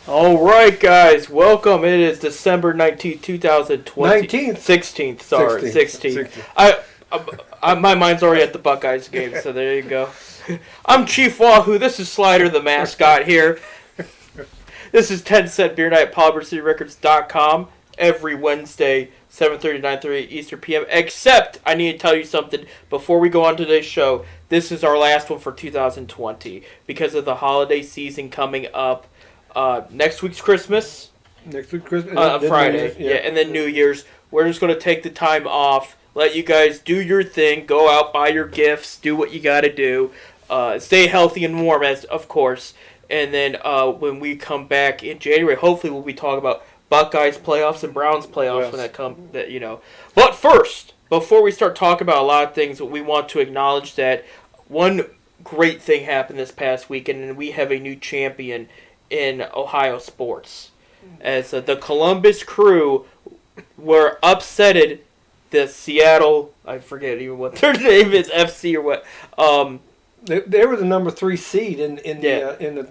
All right, guys, welcome. It is December 19th, 2020. 19th. 16th, sorry. 16th. My mind's already at the Buckeyes game, so there you go. I'm Chief Wahoo. This is Slider, the mascot here. This is 10 Cent Beer Night at PolyvercityRecords.com every Wednesday, 7:30 to 9:30 Eastern PM. Except, I need to tell you something before we go on to today's show. This is our last one for 2020 because of the holiday season coming up. Next week's Christmas. Next week, Christmas. Friday. Yeah, and then New Year's. We're just going to take the time off, let you guys do your thing, go out, buy your gifts, do what you got to do. Stay healthy and warm, as of course. And then when we come back in January, hopefully we'll be talking about Buckeyes playoffs and Browns playoffs when that come. But first, before we start talking about a lot of things, we want to acknowledge that one great thing happened this past weekend, and we have a new champion in Ohio sports, as the Columbus Crew were upsetted the Seattle, I forget even what their name is, FC or what. They were the number 3 seed in the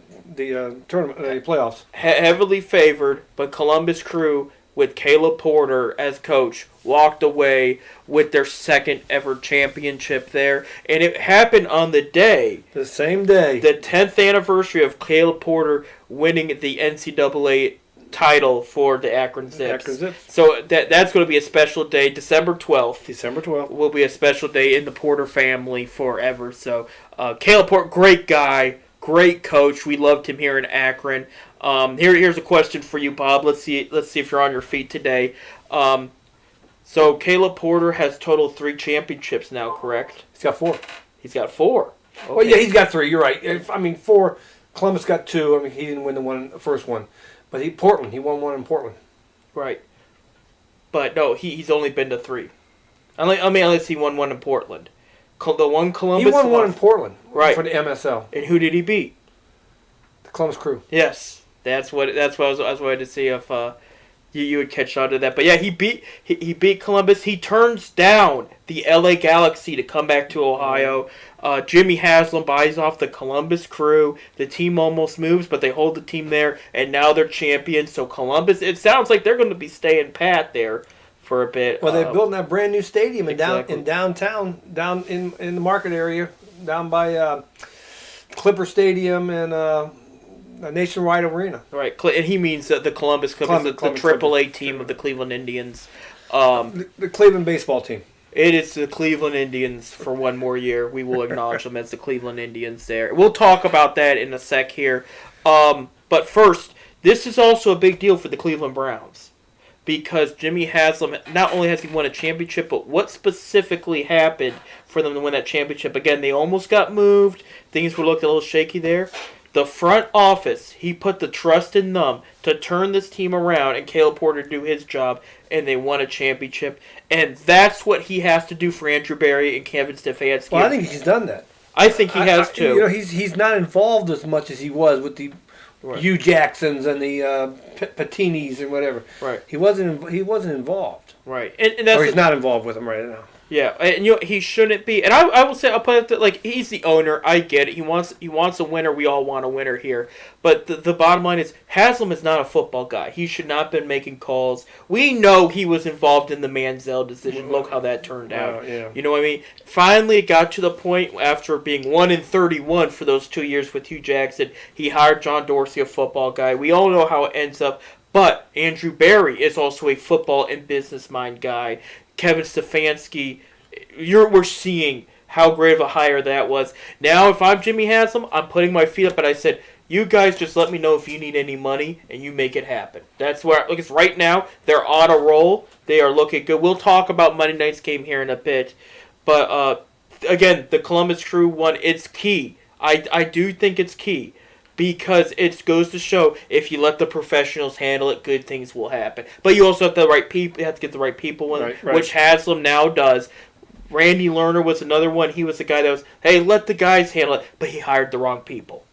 tournament, playoffs. Heavily favored, but Columbus Crew with Caleb Porter as coach walked away with their second ever championship there, and it happened on the same day, the 10th anniversary of Caleb Porter winning the NCAA title for the Akron Zips. So that's going to be a special day. December 12th will be a special day in the Porter family forever. So Caleb Porter, great guy, great coach. We loved him here in Akron. Here's a question for you, Bob. Let's see if you're on your feet today. So Caleb Porter has total 3 championships now, correct? He's got 4. He's got 4. Okay. Well, yeah, he's got 3. You're right. 4. Columbus got 2. He didn't win the first one, but he won 1 in Portland. Right. But no, he's only been to 3. Unless he won 1 in Portland. The one Columbus. He won 1 in Portland, right, for the MSL. And who did he beat? The Columbus Crew. Yes. That's what I was wanting to see if you would catch on to that. But yeah, he beat Columbus. He turns down the LA Galaxy to come back to Ohio. Jimmy Haslam buys off the Columbus Crew. The team almost moves, but they hold the team there, and now they're champions. So Columbus, it sounds like they're going to be staying pat there for a bit. Well, they're building that brand new stadium in downtown, down in the market area, down by Clipper Stadium and a Nationwide Arena. Right, and he means the Columbus Clippers, the AAA team of the Cleveland Indians. The Cleveland baseball team. It is the Cleveland Indians for one more year. We will acknowledge them as the Cleveland Indians there. We'll talk about that in a sec here. But first, this is also a big deal for the Cleveland Browns, because Jimmy Haslam, not only has he won a championship, but what specifically happened for them to win that championship? Again, they almost got moved. Things were looking a little shaky there. The front office, he put the trust in them to turn this team around and Caleb Porter do his job, and they won a championship. And that's what he has to do for Andrew Berry and Kevin Stefanski. Well, I think he's done that. I think he has too. He's not involved as much as he was with the Hugh Jacksons and the Patinis and whatever. Right. He wasn't involved. Right. And that's he's not involved with them right now. Yeah, and he shouldn't be. And I will say, I'll put it like, he's the owner. I get it. He wants a winner. We all want a winner here. But the bottom line is, Haslam is not a football guy. He should not have been making calls. We know he was involved in the Manziel decision. Look how that turned out. Yeah. You know what I mean? Finally, it got to the point after being 1-31 for those 2 years with Hugh Jackson. He hired John Dorsey, a football guy. We all know how it ends up. But Andrew Berry is also a football and business mind guy. Kevin Stefanski, we're seeing how great of a hire that was. Now, if I'm Jimmy Haslam, I'm putting my feet up, and I said, you guys just let me know if you need any money, and you make it happen. That's where, look, it's right now, they're on a roll. They are looking good. We'll talk about Monday night's game here in a bit. But, again, the Columbus Crew one, it's key. I do think it's key. Because it goes to show, if you let the professionals handle it, good things will happen. But you also have the right people. You have to get the right people in, right. Which Haslam now does. Randy Lerner was another one. He was the guy that was, hey, let the guys handle it. But he hired the wrong people.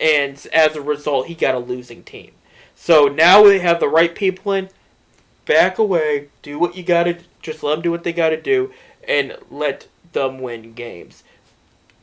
And as a result, he got a losing team. So now they have the right people in. Back away. Do what you got to. Just let them do what they got to do. And let them win games.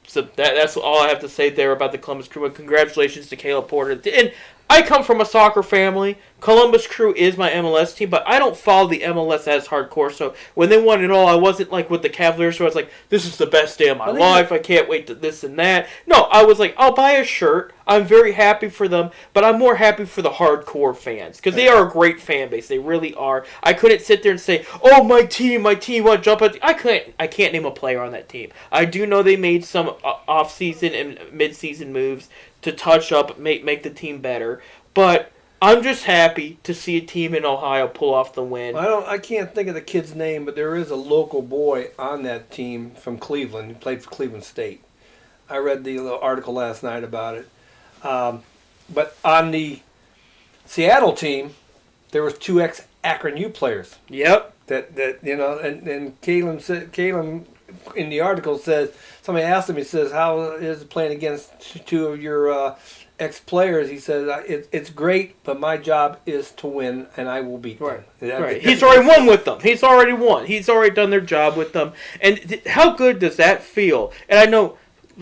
So that's all I have to say there about the Columbus Crew. And congratulations to Caleb Porter. And I come from a soccer family. Columbus Crew is my MLS team, but I don't follow the MLS as hardcore. So when they won it all, I wasn't like with the Cavaliers, where I was like, this is the best day of my life. I can't wait to this and that. No, I was like, I'll buy a shirt. I'm very happy for them, but I'm more happy for the hardcore fans because they are a great fan base. They really are. I couldn't sit there and say, oh, my team, want to jump at. I can't name a player on that team. I do know they made some off-season and mid-season moves to touch up, make the team better. But I'm just happy to see a team in Ohio pull off the win. I can't think of the kid's name, but there is a local boy on that team from Cleveland. He played for Cleveland State. I read the little article last night about it. But on the Seattle team, there was 2 ex-Akron U players. Yep. That you know, and Caleb in the article says, somebody asked him, he says, how is it playing against 2 of your ex-players? He says, it's great, but my job is to win, and I will beat them. Right. He's already won with them. He's already won. He's already done their job with them. And how good does that feel? And I know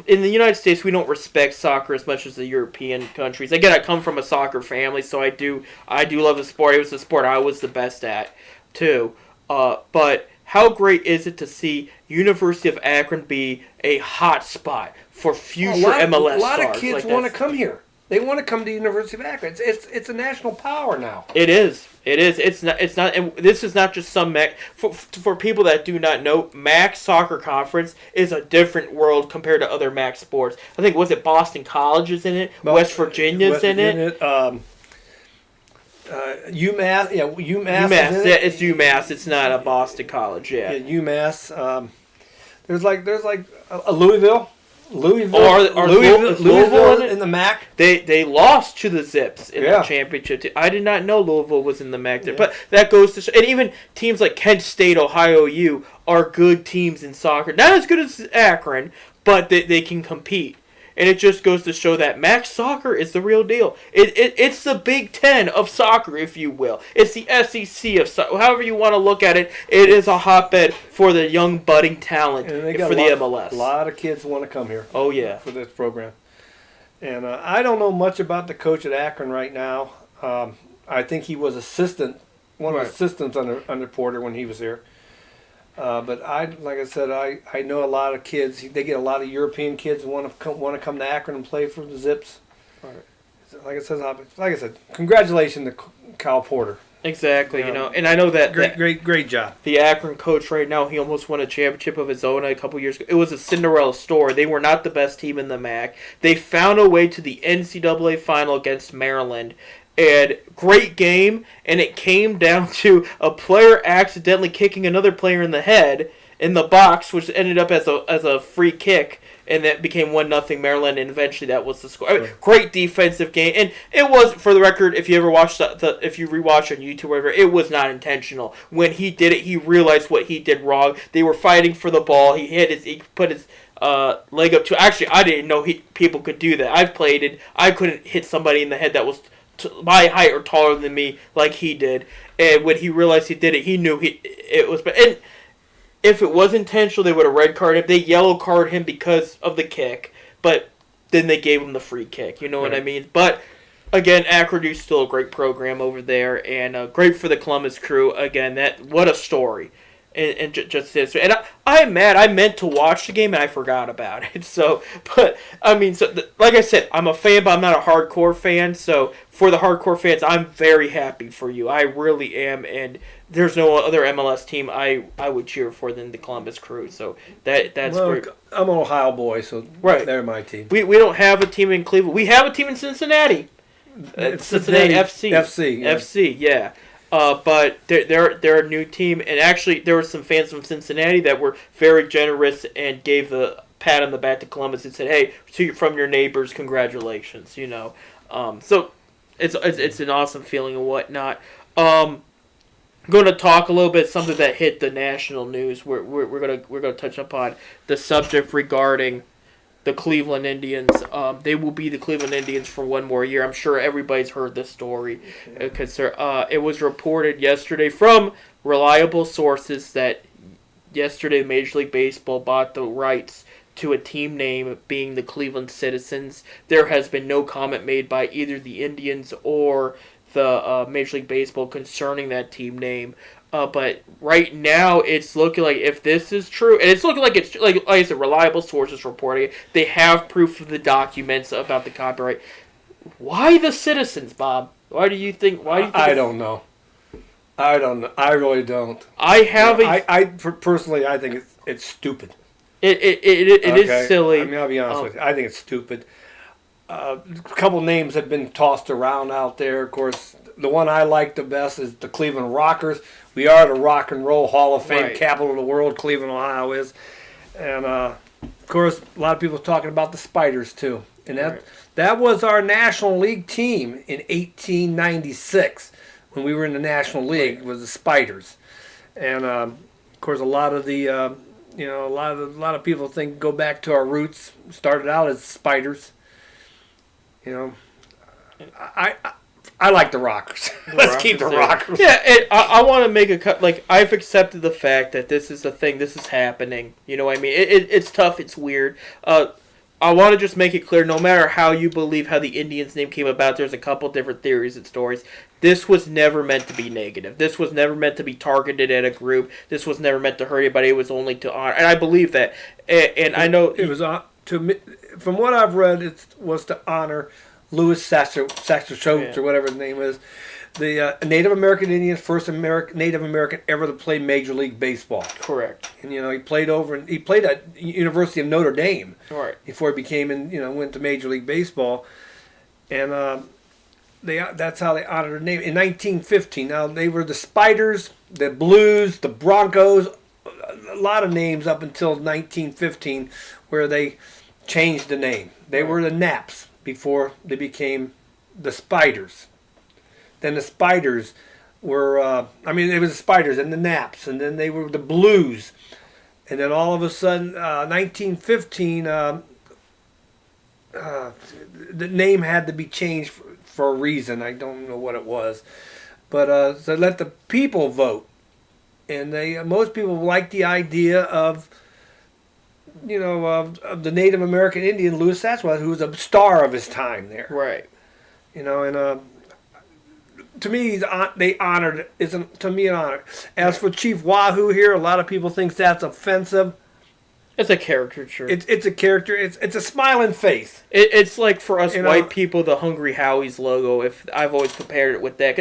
in the United States, we don't respect soccer as much as the European countries. Again, I come from a soccer family, so I do love the sport. It was the sport I was the best at, too. But how great is it to see University of Akron be a hot spot for future MLS stars? A lot of kids want to come here. They want to come to University of Akron. It's a national power now. It is. It's not. And this is not just some MAC. For people that do not know, MAC Soccer Conference is a different world compared to other MAC sports. I think, was it Boston College is in it? West Virginia's in it. UMass. Yeah, UMass. UMass. Yeah, it's UMass. It's not a Boston College. Yeah. UMass. There's like a Louisville. Louisville in the MAC. They lost to the Zips in the championship. I did not know Louisville was in the MAC, but that goes to show. And even teams like Kent State, Ohio U are good teams in soccer. Not as good as Akron, but they can compete. And it just goes to show that MAC soccer is the real deal. It's the Big Ten of soccer, if you will. It's the SEC of soccer. However you want to look at it, it is a hotbed for the young budding talent for the MLS. A lot of kids want to come here. Oh, yeah. For this program. And I don't know much about the coach at Akron right now. I think he was one of the assistants under Porter when he was there. But like I said, I know a lot of kids. They get a lot of European kids who want to come to Akron and play for the Zips. Right. Like I said, congratulations to Kyle Porter. Exactly, and I know that great job. The Akron coach right now, he almost won a championship of his own a couple years ago. It was a Cinderella story. They were not the best team in the MAC. They found a way to the NCAA final against Maryland. And great game, and it came down to a player accidentally kicking another player in the head in the box, which ended up as a free kick, and that became 1-0 Maryland, and eventually that was the score. I mean, great defensive game, and it was, for the record, if you ever watch if you rewatch on YouTube or whatever, it was not intentional. When he did it, he realized what he did wrong. They were fighting for the ball. He put his leg up to. Actually, I didn't know people could do that. I've played it. I couldn't hit somebody in the head that was my height or taller than me like he did, and when he realized he did it, he knew it was. And if it was intentional, they would have red carded him. They yellow carded him because of the kick, but then they gave him the free kick. You know what I mean? But again, Akron is still a great program over there, and great for the Columbus Crew. Again, what a story. And just this, and I'm mad. I meant to watch the game and I forgot about it. So, but I mean, like I said, I'm a fan, but I'm not a hardcore fan. So, for the hardcore fans, I'm very happy for you. I really am, and there's no other MLS team I would cheer for than the Columbus Crew. So that's great. I'm an Ohio boy, so they're my team. We don't have a team in Cleveland. We have a team in Cincinnati. Cincinnati FC. FC, yeah. But they're a new team, and actually there were some fans from Cincinnati that were very generous and gave the pat on the back to Columbus and said, "Hey, from your neighbors, congratulations." So it's an awesome feeling and whatnot. I'm going to talk a little bit something that hit the national news. We're gonna touch upon the subject regarding the Cleveland Indians. They will be the Cleveland Indians for one more year. I'm sure everybody's heard this story because it was reported yesterday from reliable sources that yesterday Major League Baseball bought the rights to a team name being the Cleveland Citizens. There has been no comment made by either the Indians or the Major League Baseball concerning that team name. But right now, it's looking like if this is true, and it's looking like it's like I said, reliable sources reporting it. They have proof of the documents about the copyright. Why the Citizens, Bob? Why do you think? I don't know. I don't know. I really don't. I have personally, I think it's stupid. It is silly. I mean, I'll be honest with you. I think it's stupid. A couple names have been tossed around out there. Of course, the one I like the best is the Cleveland Rockers. We are the Rock and Roll Hall of Fame, capital of the world. Cleveland, Ohio is, and of course, a lot of people are talking about the Spiders too. And that was our National League team in 1896 when we were in the National League. Was the Spiders, and of course, a lot of the a lot of people go back to our roots. Started out as Spiders. I like the Rockers. Let's keep the Rockers. Yeah, I want to make a cut. Like, I've accepted the fact that this is a thing. This is happening. You know what I mean? It's tough. It's weird. I want to just make it clear, no matter how you believe how the Indians name came about, there's a couple different theories and stories. This was never meant to be negative. This was never meant to be targeted at a group. This was never meant to hurt anybody. It was only to honor. And I believe that. And I know... It was from what I've read, it was to honor Louis Sacher or whatever his name is, the Native American Indian, first Native American ever to play Major League Baseball. Correct. And he played at University of Notre Dame. Right. Before he went to Major League Baseball, and that's how they honored the name in 1915. Now they were the Spiders, the Blues, the Broncos, a lot of names up until 1915, where they changed the name. They were the Naps before they became the Spiders. Then the Spiders were, it was the Spiders and the Naps, and then they were the Blues. And then all of a sudden, 1915, the name had to be changed for a reason. I don't know what it was. But so let the people vote. And most people like the idea of the Native American Indian, Louis Satchwell, who was a star of his time there. Right. To me, they honored. To me an honor. As for Chief Wahoo here, a lot of people think that's offensive. It's a caricature. It's a character. It's a smiling face. It's like for us white people, the Hungry Howie's logo. If I've always compared it with that,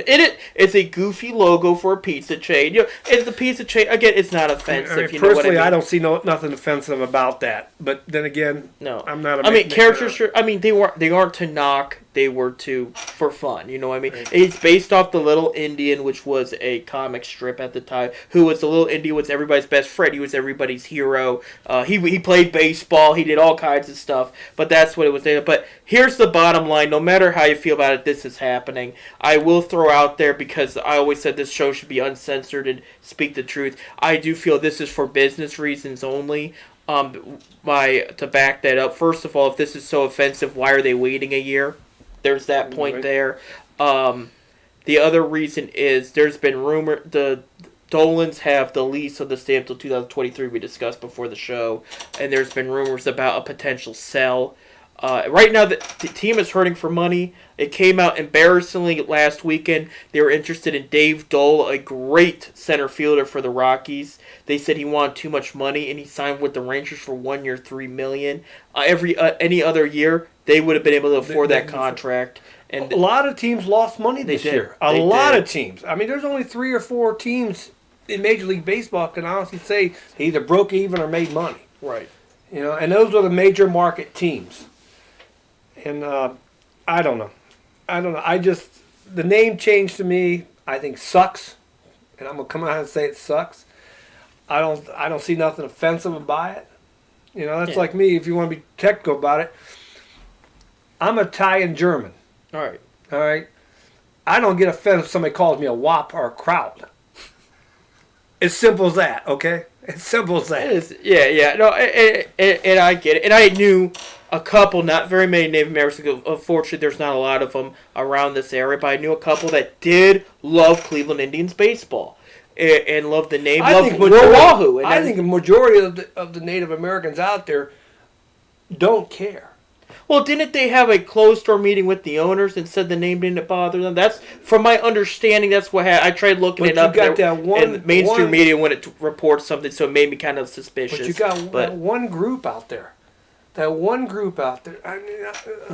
it's a goofy logo for a pizza chain. It's the pizza chain. Again, it's not offensive. Personally, I don't see nothing offensive about that. But then again, no, I'm not. Characters. They aren't to knock. They were for fun. You know what I mean? It's based off the Little Indian, which was a comic strip at the time. Who was the Little Indian? Was everybody's best friend. He was everybody's hero. He played baseball. He did all kinds of stuff. But that's what it was. But here's the bottom line. No matter how you feel about it, this is happening. I will throw out there, because I always said this show should be uncensored and speak the truth. I do feel this is for business reasons only. To back that up, first of all, if this is so offensive, why are they waiting a year? There's that point there. The other reason is there's been rumor the Dolans have the lease of the stadium until 2023. We discussed before the show, and there's been rumors about a potential sell. Right now, the team is hurting for money. It came out embarrassingly last weekend. They were interested in Dave Dole, a great center fielder for the Rockies. They said he wanted too much money, and he signed with the Rangers for 1 year, $3 million. Any other year, they would have been able to afford that contract. And a lot of teams lost money this year. A lot of teams. I mean, there's only 3 or 4 teams in Major League Baseball can honestly say they either broke even or made money. Right. And those are the major market teams. And I don't know. The name change to me, I think, sucks. And I'm gonna come out and say it sucks. I don't see nothing offensive about it. That's like me. If you want to be technical about it, I'm Italian German. All right. All right. I don't get offended if somebody calls me a wop or a kraut. It's simple as that. Okay. It's simple as that. It is. Yeah. No, and I get it. And I knew a couple, not very many Native Americans. Unfortunately, there's not a lot of them around this area, but I knew a couple that did love Cleveland Indians baseball and loved the name. I think a majority of the Native Americans out there don't care. Well, didn't they have a closed-door meeting with the owners and said the name didn't bother them? That's, from my understanding, that's what happened. I tried looking But it you up. got that and the mainstream one- media wouldn't report something, so it made me kind of suspicious. But you got that one group out there. That one group out there. I mean,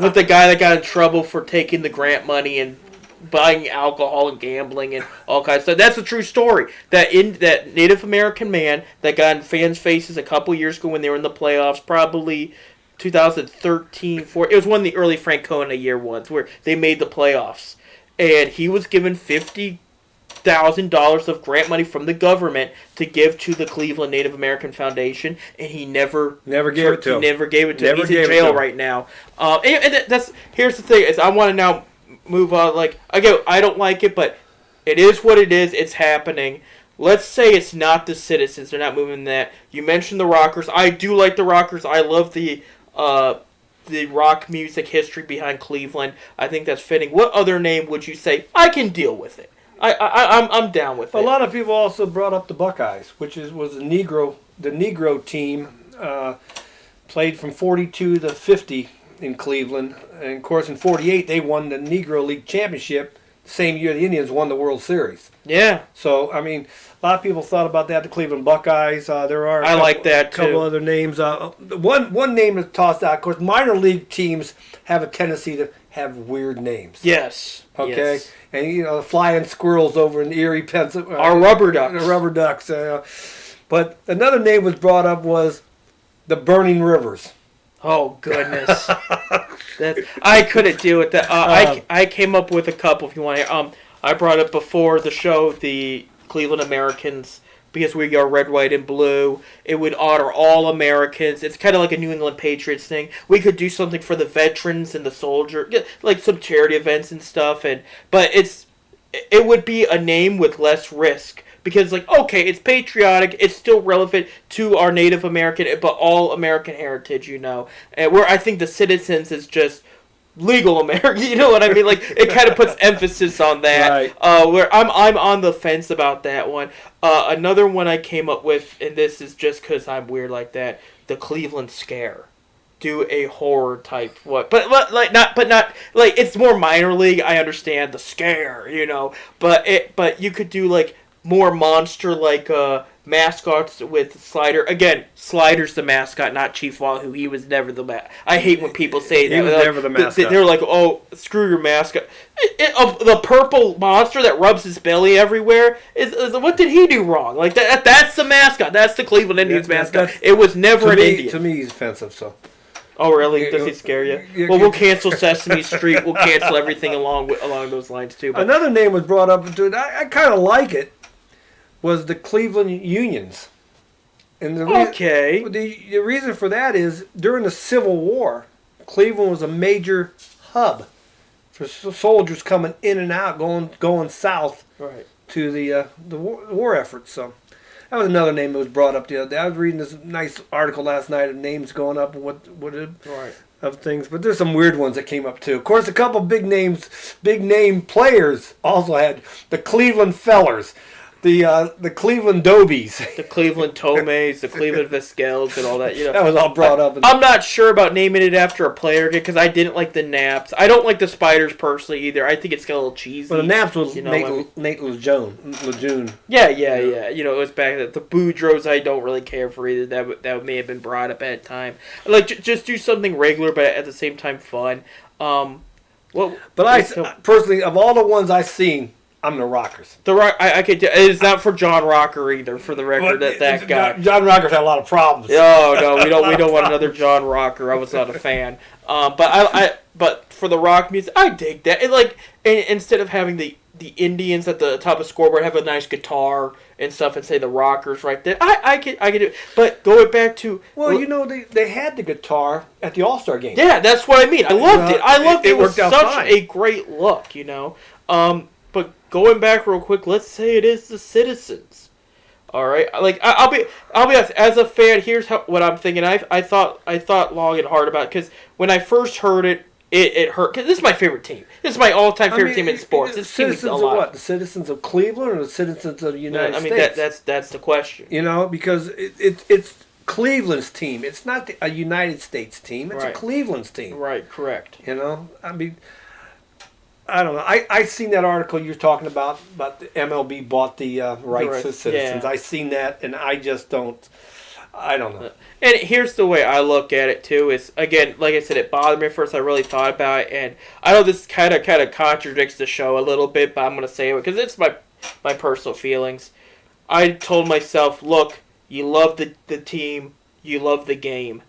with the guy that got in trouble for taking the grant money and buying alcohol and gambling and all kinds of stuff. That's a true story. That Native American man that got in fans' faces a couple years ago when they were in the playoffs, probably 2013, 14. It was one of the early Francona year ones where they made the playoffs, and he was given $50,000 of grant money from the government to give to the Cleveland Native American Foundation, and he never gave it to him. He never gave it to him. Never He's in gave it jail to him. right now. That's here's the thing: is I want to now move on. Like again, I don't like it, but it is what it is. It's happening. Let's say it's not the Citizens. They're not moving that. You mentioned the Rockers. I do like the Rockers. I love the rock music history behind Cleveland. I think that's fitting. What other name would you say? I can deal with it. I'm down with it. A lot of people also brought up the Buckeyes, which was the Negro team, played from 42 to 50 in Cleveland, and of course in 48 they won the Negro League championship. Same year the Indians won the World Series. Yeah. So I mean, a lot of people thought about that. The Cleveland Buckeyes. There are. Like that too. A couple other names. One name is tossed out. Of course, minor league teams have a tendency to have weird names. Yes. Okay. Yes. And the flying squirrels over in Erie, Pennsylvania. Our rubber ducks. The rubber ducks. But another name was brought up was the Burning Rivers. Oh goodness, I couldn't deal with that. I came up with a couple. If you want to, I brought up before the show the Cleveland Americans because we are red, white, and blue. It would honor all Americans. It's kind of like a New England Patriots thing. We could do something for the veterans and the soldier, like some charity events and stuff. But it would be a name with less risk. Because, okay, it's patriotic, it's still relevant to our Native American, but all American heritage, And where I think the Citizens is just legal American, you know what I mean? It kind of puts emphasis on that. Right. Where I'm on the fence about that one. Another one I came up with, and this is just because I'm weird like that, the Cleveland Scare. Do a horror type what, but not it's more minor league. I understand the scare, but you could do more monster mascots with Slider. Again, Slider's the mascot, not Chief Wahoo. He was never the mascot. I hate when people say that. He was never the mascot. They're like, oh, screw your mascot. The purple monster that rubs his belly everywhere, is what did he do wrong? That's the mascot. That's the Cleveland Indians mascot. It was never an Indian. To me, he's offensive, so. Oh, really? Does he scare you? Well, we'll cancel Sesame Street. We'll cancel everything along those lines, too. But another name was brought up, I kind of like it, was the Cleveland Unions. And the reason for that is, during the Civil War, Cleveland was a major hub for soldiers coming in and out, going south to the war effort. So that was another name that was brought up the other day. I was reading this nice article last night of names going up and of things, but there's some weird ones that came up too. Of course, a couple big name players also had the Cleveland Fellers. The Cleveland Dobies. The Cleveland Tomes, the Cleveland Vizquels, and all that. That was all brought up. I'm not sure about naming it after a player because I didn't like the Naps. I don't like the Spiders personally either. I think it's got a little cheesy. Well, the Naps was Nate Lejeune. Yeah. It was back at the Boudreaux. I don't really care for either. That may have been brought up at a time. Just do something regular, but at the same time fun. Personally, of all the ones I've seen, I'm the Rockers. The Rock, I could. It's not for John Rocker either. For the record, that guy. John Rocker's had a lot of problems. No, we don't want another John Rocker. I was not a fan. But for the rock music, I dig that. Instead of having the Indians at the top of the scoreboard have a nice guitar and stuff, and say the Rockers right there, I could do it. But going back to they had the guitar at the All-Star game. Yeah, that's what I mean. I loved it. I loved it. It was such a great look, But going back real quick, let's say it is the Citizens. All right, I'll be honest. As a fan, here's what I'm thinking. I thought long and hard about it because when I first heard it, it hurt. Cause this is my favorite team. This is my all-time favorite team in sports. This Citizens team is of what? The Citizens of Cleveland or the Citizens of the United States? That's the question. Because it's Cleveland's team. It's not a United States team. It's Right. a Cleveland's team. Right, correct. You know, I mean, I don't know. I seen that article you're talking about the MLB bought the rights to citizens. Yeah. I seen that, and I just don't. I don't know. And here's the way I look at it too: is again, like I said, it bothered me at first. I really thought about it, and I know this kind of contradicts the show a little bit, but I'm gonna say it because it's my personal feelings. I told myself, look, you love the team, you love the game.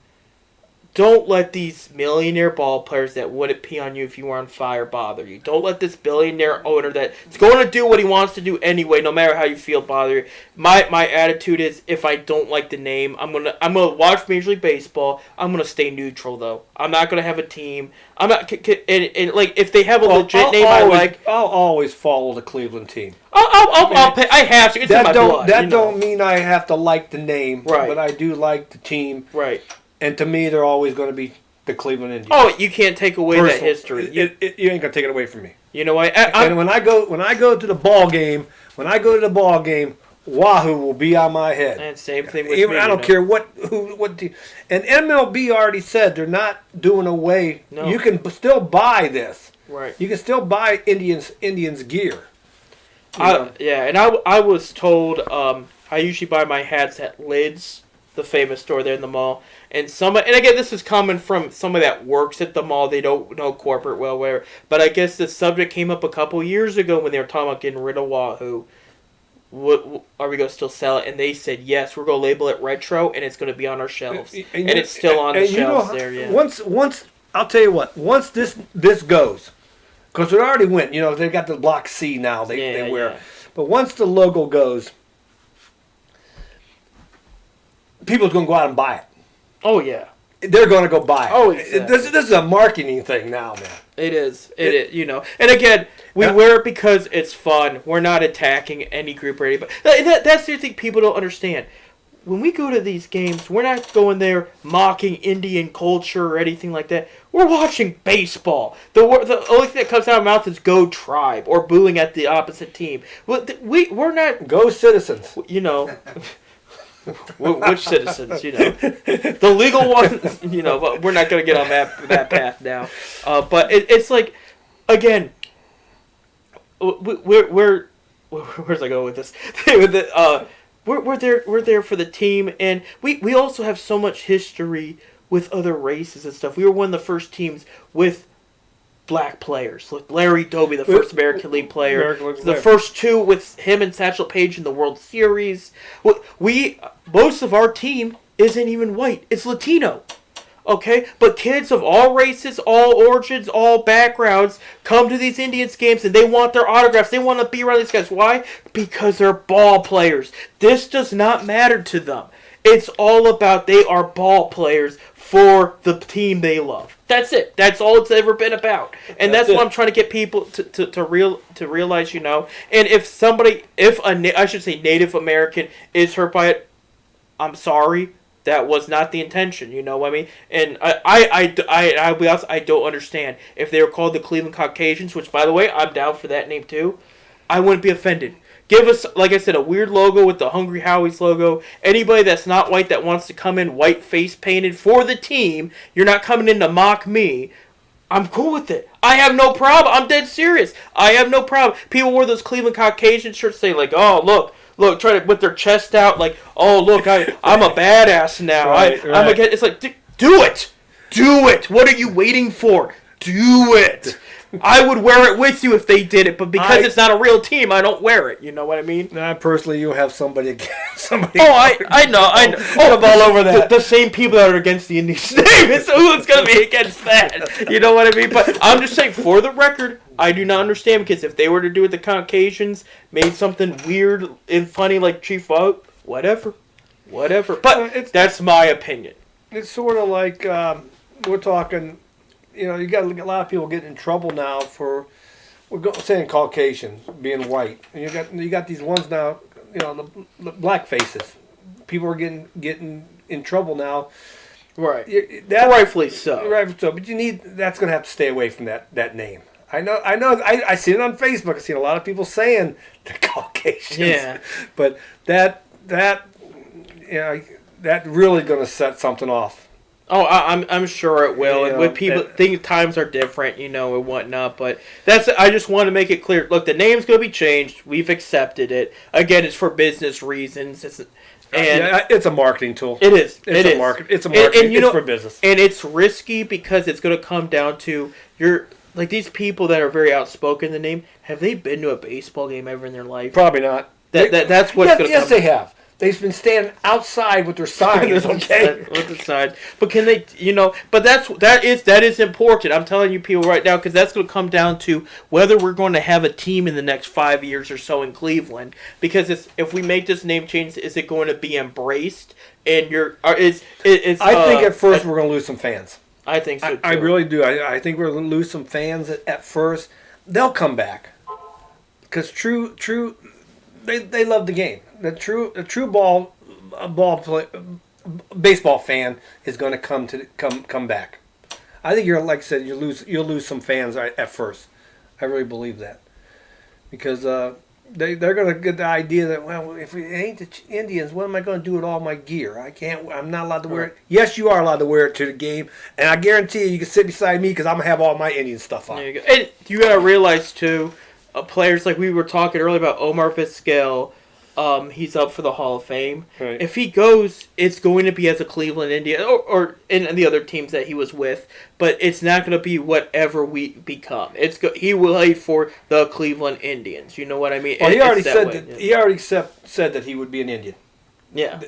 Don't let these millionaire ball players that wouldn't pee on you if you were on fire bother you. Don't let this billionaire owner that's going to do what he wants to do anyway, no matter how you feel, bother you. My attitude is, if I don't like the name, I'm gonna watch Major League Baseball. I'm gonna stay neutral though. I'm not gonna have a team. I'm not and like if they have a legit name I like. I'll always follow the Cleveland team. I'll pay, I have to. It's in my blood. That don't mean I have to like the name, right? But I do like the team, right? And to me, they're always going to be the Cleveland Indians. Oh, you can't take away that history. You ain't gonna take it away from me. You know what? And when I go to the ball game, Wahoo will be on my head. And same thing with Even me. I don't care what team. And MLB already said they're not doing away. No. You can still buy this. Right. You can still buy Indians gear. Yeah, and I was told I usually buy my hats at Lids, the famous store there in the mall. And again, this is coming from somebody that works at the mall. They don't know corporate well where. But I guess the subject came up a couple years ago when they were talking about getting rid of Wahoo. What are we going to still sell it? And they said, yes, we're going to label it retro, and it's going to be on our shelves. And it's still on the shelves there, yeah. Once I'll tell you what, once this goes, because it already went, they've got the block C now they wear. Yeah. But once the logo goes, people's going to go out and buy it. Oh, yeah. They're going to go buy it. Oh, exactly. This is a marketing thing now, man. It is. It is, And again, we wear it because it's fun. We're not attacking any group or anybody. That's the thing people don't understand. When we go to these games, we're not going there mocking Indian culture or anything like that. We're watching baseball. The only thing that comes out of our mouth is "Go Tribe" or booing at the opposite team. We're not Go Citizens. Which citizens, the legal ones, but we're not going to get on that path now. But it's like, again, where's I go with this? We're there for the team, and we also have so much history with other races and stuff. We were one of the first teams with black players, like Larry Doby, the first American League player, the first two with him and Satchel Paige in the World Series. Most of our team isn't even white; it's Latino. Okay, but kids of all races, all origins, all backgrounds come to these Indians games and they want their autographs. They want to be around these guys. Why? Because they're ball players. This does not matter to them. It's all about they are ball players for the team they love. That's it. That's all it's ever been about. And that's what I'm trying to get people to realize, And if I should say Native American is hurt by it, I'm sorry. That was not the intention, you know what I mean? And I don't understand. If they were called the Cleveland Caucasians, which, by the way, I'm down for that name too, I wouldn't be offended. Give us, like I said, a weird logo with the Hungry Howie's logo. Anybody that's not white that wants to come in white face painted for the team, you're not coming in to mock me. I'm cool with it. I have no problem. I'm dead serious. I have no problem. People wear those Cleveland Caucasian shirts, say like, oh, look, try to with their chest out, like, oh, look, I'm a badass now. Right. It's like, do it. Do it. What are you waiting for? Do it. I would wear it with you if they did it, but because it's not a real team, I don't wear it. You know what I mean? Personally, you'll have somebody. Oh, I know. Oh, all over that. The same people that are against the Indians' name. So who's going to be against that? You know what I mean? But I'm just saying, for the record, I do not understand, because if they were to do it the Caucasians, made something weird and funny like Chief Vote, whatever. But that's my opinion. It's sort of like we're talking. You got a lot of people getting in trouble now for saying Caucasians being white, and you got these ones now, the black faces. People are getting in trouble now. Right. Rightfully so. Rightfully so. But that's going to have to stay away from that name. I know. I see it on Facebook. I've seen a lot of people saying the Caucasians. Yeah. But that that really going to set something off. Oh, I'm sure it will. Yeah, and with people, times are different, and whatnot. But I just want to make it clear. Look, the name's going to be changed. We've accepted it. Again, it's for business reasons. It's a marketing tool. It is. It's a marketing. It's for business. And it's risky because it's going to come down to these people that are very outspoken in the name. Have they been to a baseball game ever in their life? Probably not. That's what's going to come. Yes, they have. They've been standing outside with their signs, okay? With the sign. But can they, but that is important. I'm telling you people right now, because that's going to come down to whether we're going to have a team in the next 5 years or so in Cleveland. Because if we make this name change, is it going to be embraced? And I think at first we're going to lose some fans. I think so too. I really do. I think we're going to lose some fans at first. They'll come back. Because they love the game. The true baseball fan is going to come back. I think like I said, you'll lose some fans at first. I really believe that because they're going to get the idea that if it ain't the Indians, what am I going to do with all my gear? I'm not allowed to wear it. Yes, you are allowed to wear it to the game, and I guarantee you can sit beside me because I'm gonna have all my Indian stuff on. There you go. And you got to realize too, players like we were talking earlier about Omar Vizquel. He's up for the Hall of Fame. Right. If he goes, it's going to be as a Cleveland Indian or in the other teams that he was with, but it's not going to be whatever we become. He will play for the Cleveland Indians. You know what I mean? Well, he already said that he would be an Indian. Yeah.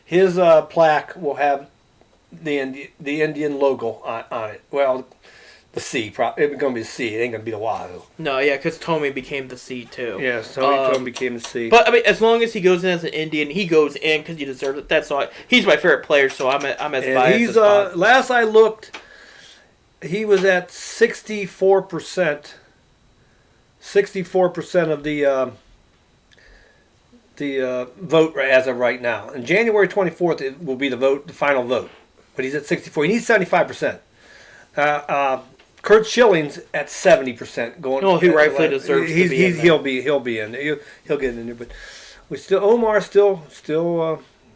His plaque will have the Indian logo on it. Well, the C. It's going to be the C. It ain't going to be the Wahoo. No, yeah, because Tommy became the C too. Yes, Tommy became the C. But I mean, as long as he goes in as an Indian, he goes in because he deserves it. That's all. He's my favorite player, so I'm as biased as possible. Last I looked, he was at 64%. 64% of the vote as of right now. And January 24th it will be the final vote. But he's at 64. He needs 75%. Kurt Schilling's at 70% going. No, he rightfully deserves to be in there. He'll be in there. He'll get in there. But Omar's still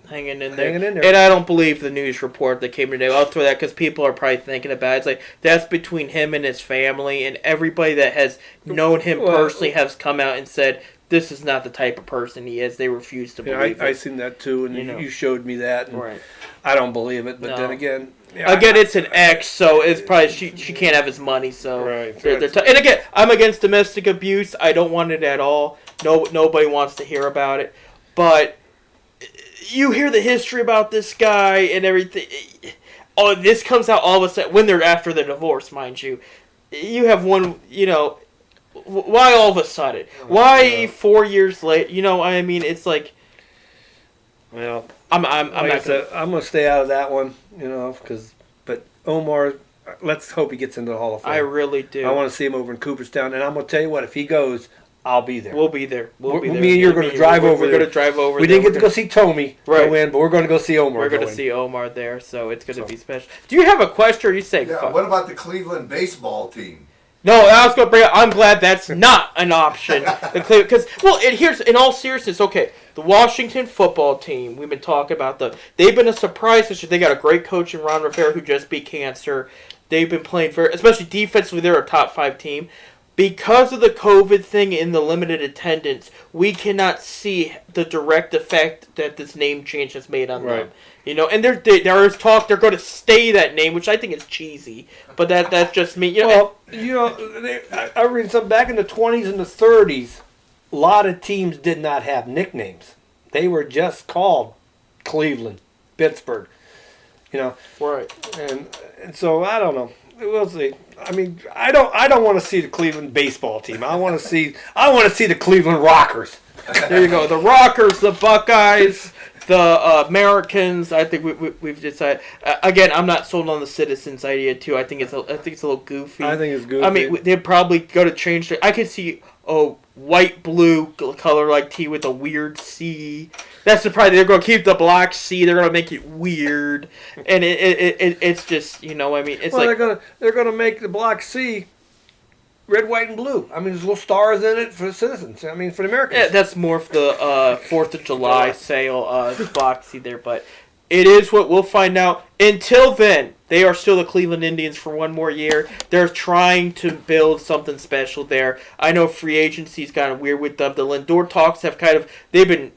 hanging in there. And I don't believe the news report that came today. I'll throw that because people are probably thinking about it. It's like that's between him and his family, and everybody that has known him personally has come out and said this is not the type of person he is. They refuse to believe it. I seen that too, and you showed me that. And right. I don't believe it, but then again. Yeah, it's an ex, so it's probably she can't have his money. So right. And again, I'm against domestic abuse. I don't want it at all. Nobody wants to hear about it. But you hear the history about this guy and everything. Oh, this comes out all of a sudden when they're after the divorce, mind you. You have one. Why all of a sudden? Why 4 years late? I mean, it's like. Well, I'm gonna stay out of that one, but Omar, let's hope he gets into the Hall of Fame. I really do. I want to see him over in Cooperstown, and I'm gonna tell you what, if he goes, I'll be there. We'll be there. Me and you're gonna drive over there. We're gonna drive over. We didn't get to go see Tommy go in, but we're gonna go see Omar. We're gonna see Omar there, so it's gonna be special. Do you have a question? Or you say? Yeah. What about the Cleveland baseball team? No, I was going to bring up, I'm glad that's not an option. Because, here's, in all seriousness, okay, the Washington football team, we've been talking about they've been a surprise this year. They got a great coach in Ron Rivera who just beat cancer. They've been playing especially defensively, they're a top 5 team. Because of the COVID thing and the limited attendance, we cannot see the direct effect that this name change has made on them. And there is talk they're going to stay that name, which I think is cheesy. But that's just me. I read something back in the 20s and the 30s. A lot of teams did not have nicknames. They were just called Cleveland, Pittsburgh. Right. And so I don't know. We'll see. I mean, I don't want to see the Cleveland baseball team. I want to see the Cleveland Rockers. There you go. The Rockers, the Buckeyes, the Americans. I think we've decided. Again, I'm not sold on the Citizens idea too. I think it's a little goofy. I think it's goofy. I mean, they're probably going to change it. I could see white blue color like T with a weird C. That's they're going to keep the black C. They're going to make it weird, and it's just I mean it's they're going to make the black C red, white, and blue. I mean, there's little stars in it for the citizens. I mean, for the Americans. Yeah, that's more for the 4th of July sale, the black C there, but It is what we'll find out. Until then, they are still the Cleveland Indians for one more year. They're trying to build something special there. I know free agency's gotten weird with them. The Lindor talks have they've been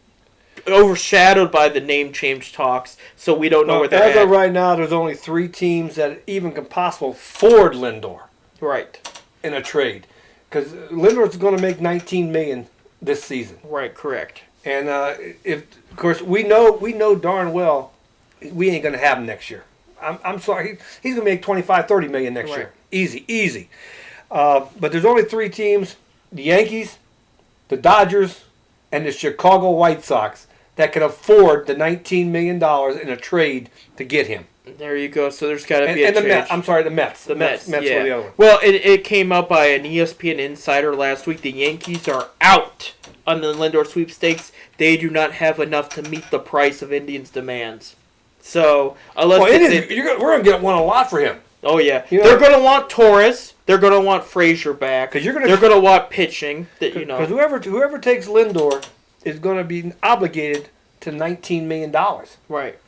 overshadowed by the name change talks, so we don't know where they're as at. of right now, there's only 3 teams that even can possibly afford Lindor Right. in a trade, because Lindor's going to make $19 million this season, Right, correct. and if of course we know darn well we ain't going to have him next year. I'm sorry, he's going to make $25-30 million next Right. year, easy. But there's only 3 teams: the Yankees, the Dodgers, and the Chicago White Sox that can afford the $19 million in a trade to get him. There you go. So there's got to be a And the change. Mets. I'm sorry, the Mets. The Mets, Mets yeah. were the other one. Well, it came out by an ESPN insider last week. The Yankees are out on the Lindor sweepstakes. They do not have enough to meet the price of Indians' demands. So unless Well, we're going to get one a lot for him. oh yeah, You know- they're going to want Torres. They're going to want Frazier back. 'Cause you're gonna- they're going to want pitching. That you know. Because whoever takes Lindor is going to be obligated to $19 million. Right.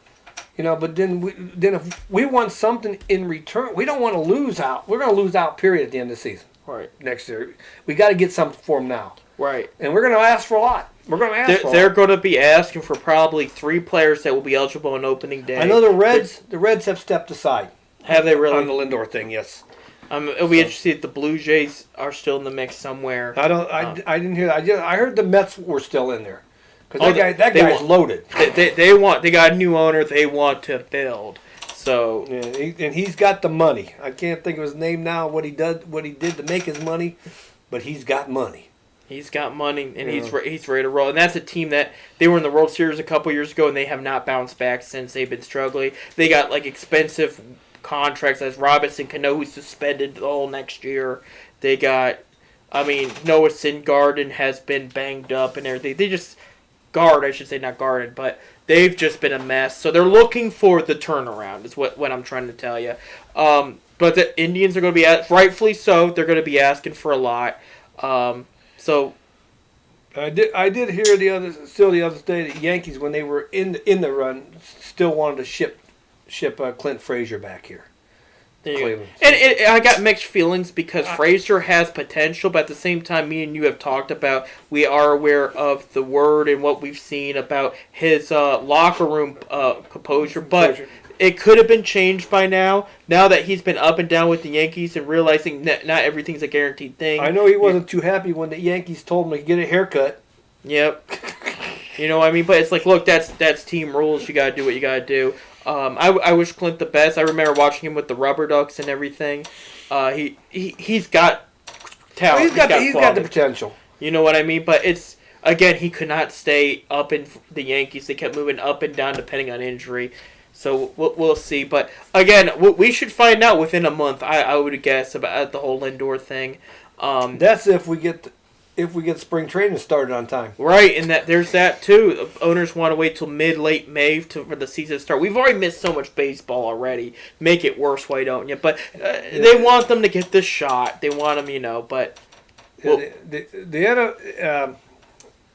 You know, but then if we want something in return, we don't want to lose out. We're going to lose out, period, at the end of the season Right. next year. We got to get something for him now. Right. And we're going to ask for a lot. We're going to ask for a They're lot. going to be asking for probably 3 players that will be eligible on opening day. I know the Reds have stepped aside Have they really? on the Lindor thing, yes. It'll be interesting if the Blue Jays are still in the mix somewhere. I didn't hear that. I heard the Mets were still in there. Because Oh, that they guy's want- loaded. They got a new owner. They want to build. So Yeah, and he's got the money. I can't think of his name now. What he did to make his money, but he's got money. he's got money and Yeah. he's ready to roll. And that's a team that they were in the World Series a couple years ago and they have not bounced back since. They've been struggling. They got like expensive contracts as Robinson Cano, who's suspended the whole next year. They got, Noah Syndergaard has been banged up and everything. They just I should say, not guarded, but they've just been a mess. So they're looking for the turnaround, is what I'm trying to tell you. But the Indians are going to be, rightfully so, they're going to be asking for a lot. So I did hear the other day the Yankees, when they were in the run, still wanted to ship Clint Frazier back here. there you go. Cleveland. And I got mixed feelings because Frazier has potential, but at the same time, me and you have talked about, we are aware of the word and what we've seen about his locker room composure, but it could have been changed by now. Now that he's been up and down with the Yankees and realizing that not everything's a guaranteed thing. I know he wasn't too happy when the Yankees told him to get a haircut. Yep. You know what I mean? But it's like, look, that's team rules. You got to do what you got to do. I wish Clint the best. I remember watching him with the Rubber Ducks and everything. He's got talent. Well, he's got the quality. potential. You know what I mean? But it's, again, he could not stay up in the Yankees. They kept moving up and down depending on injury. So we'll see. But again, we should find out within a month. I would guess about the whole Lindor thing. That's if we get spring training started on time. Right, and there's that too. Owners want to wait till late May for the season to start. We've already missed so much baseball already. Make it worse, why don't you? But they want them to get this shot. They want them, but well,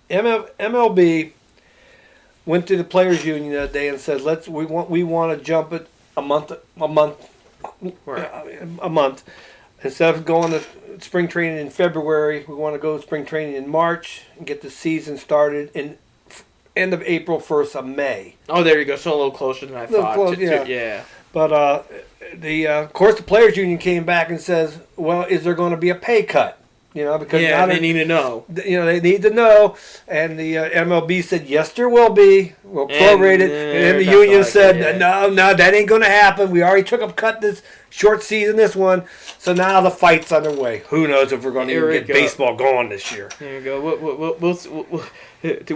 MLB went to the players' union that day and said, we want to jump it a month, right. a month. Instead of going to spring training in February, we want to go to spring training in March and get the season started in end of April, 1st of May. Oh, there you go. So a little closer than I thought. Close, Yeah. But of course, the players' union came back and says, well, is there going to be a pay cut? Because Yeah, they need to know. They need to know, and the MLB said yes, there will be. We'll prorate it, and the union said no, that ain't going to happen. We already took a cut this short season, this one, so now the fight's underway. Who knows if we're going to even get baseball going this year? There you go.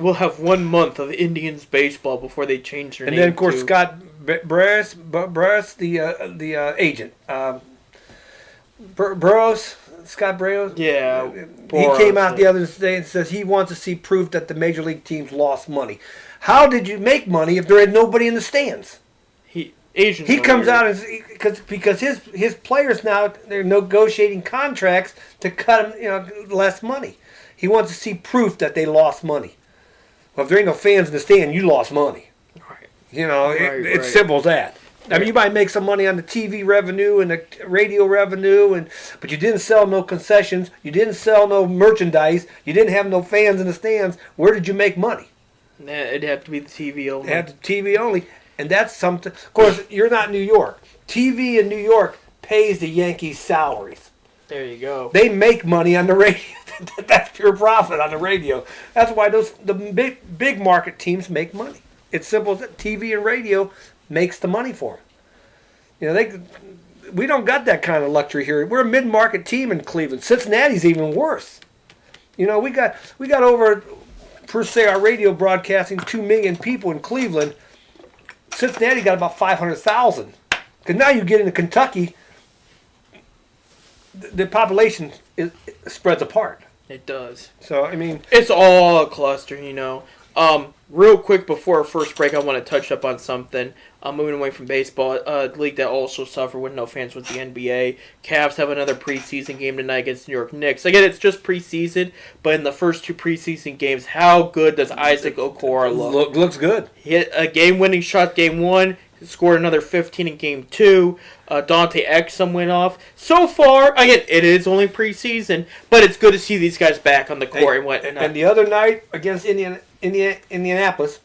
We'll have 1 month of Indians baseball before they change their name. And then of course to... Scott Brass, the agent, Burroughs. Scott Braille. Yeah. He came out the other day and says he wants to see proof that the major league teams lost money. How did you make money if there had nobody in the stands? He comes out and because his players now, they're negotiating contracts to cut him less money. He wants to see proof that they lost money. Well, if there ain't no fans in the stand, you lost money. Right. You know, Right, it's right. simple as that. I mean, you might make some money on the TV revenue and the radio revenue, but you didn't sell no concessions. You didn't sell no merchandise. You didn't have no fans in the stands. Where did you make money? It'd have to be the TV only. It had the TV only, and that's something. Of course, you're not New York. TV in New York pays the Yankees' salaries. There you go. They make money on the radio. That's pure profit on the radio. That's why the big market teams make money. It's simple as that. TV and radio makes the money for them. You know, we don't got that kind of luxury here. We're a mid-market team in Cleveland. Cincinnati's even worse. You know, we got over, per se, our radio broadcasting 2 million people in Cleveland. Cincinnati got about 500,000. Because now you get into Kentucky, the population spreads apart. It does. So, I mean, It's all a cluster, you know. Real quick before our first break, I want to touch up on something. Moving away from baseball, a league that also suffered with no fans was the NBA. Cavs have another preseason game tonight against New York Knicks. Again, it's just preseason, but in the first 2 preseason games, how good does Isaac Okoro look? looks good. Hit a game-winning shot game 1, scored another 15 in game 2. Dante Exum went off. So far, again, it is only preseason, but it's good to see these guys back on the court and whatnot. And the other night against Indianapolis,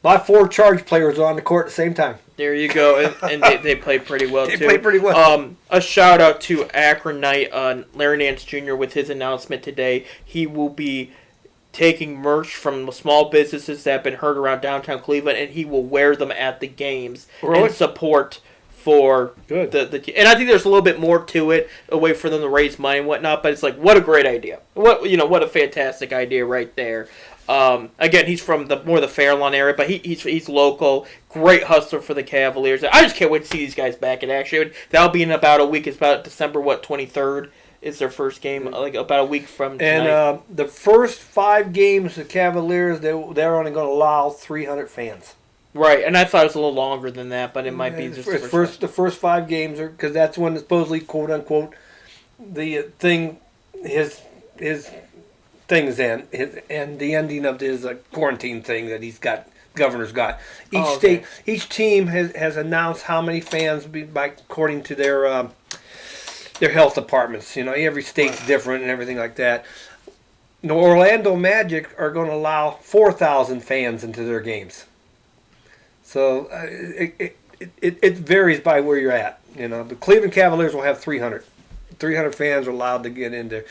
my 4 Charge players were on the court at the same time. There you go, and they played pretty well, They too. played pretty well. A shout-out to Akron Knight, Larry Nance Jr. with his announcement today. He will be taking merch from small businesses that have been heard around downtown Cleveland, and he will wear them at the games Really? in support for Good. the. And I think there's a little bit more to it, a way for them to raise money and whatnot. But it's like, what a great idea! What a fantastic idea right there. Again, he's from the Fairlawn area, but he's local. Great hustler for the Cavaliers. I just can't wait to see these guys back in action. That'll be in about a week. It's about December 23rd is their first game, like about a week from tonight. And the first 5 games, the Cavaliers, they're only going to allow 300 fans. Right, and I thought it was a little longer than that, but it might be just The first 5 games are because that's when supposedly, quote unquote, the thing his things end, and the ending of his quarantine thing that governor's got. Each team has announced how many fans according to their health departments. You know, every state's different and everything like that. The Orlando Magic are going to allow 4,000 fans into their games. So it varies by where you're at. You know, the Cleveland Cavaliers will have 300. 300 fans are allowed to get in there.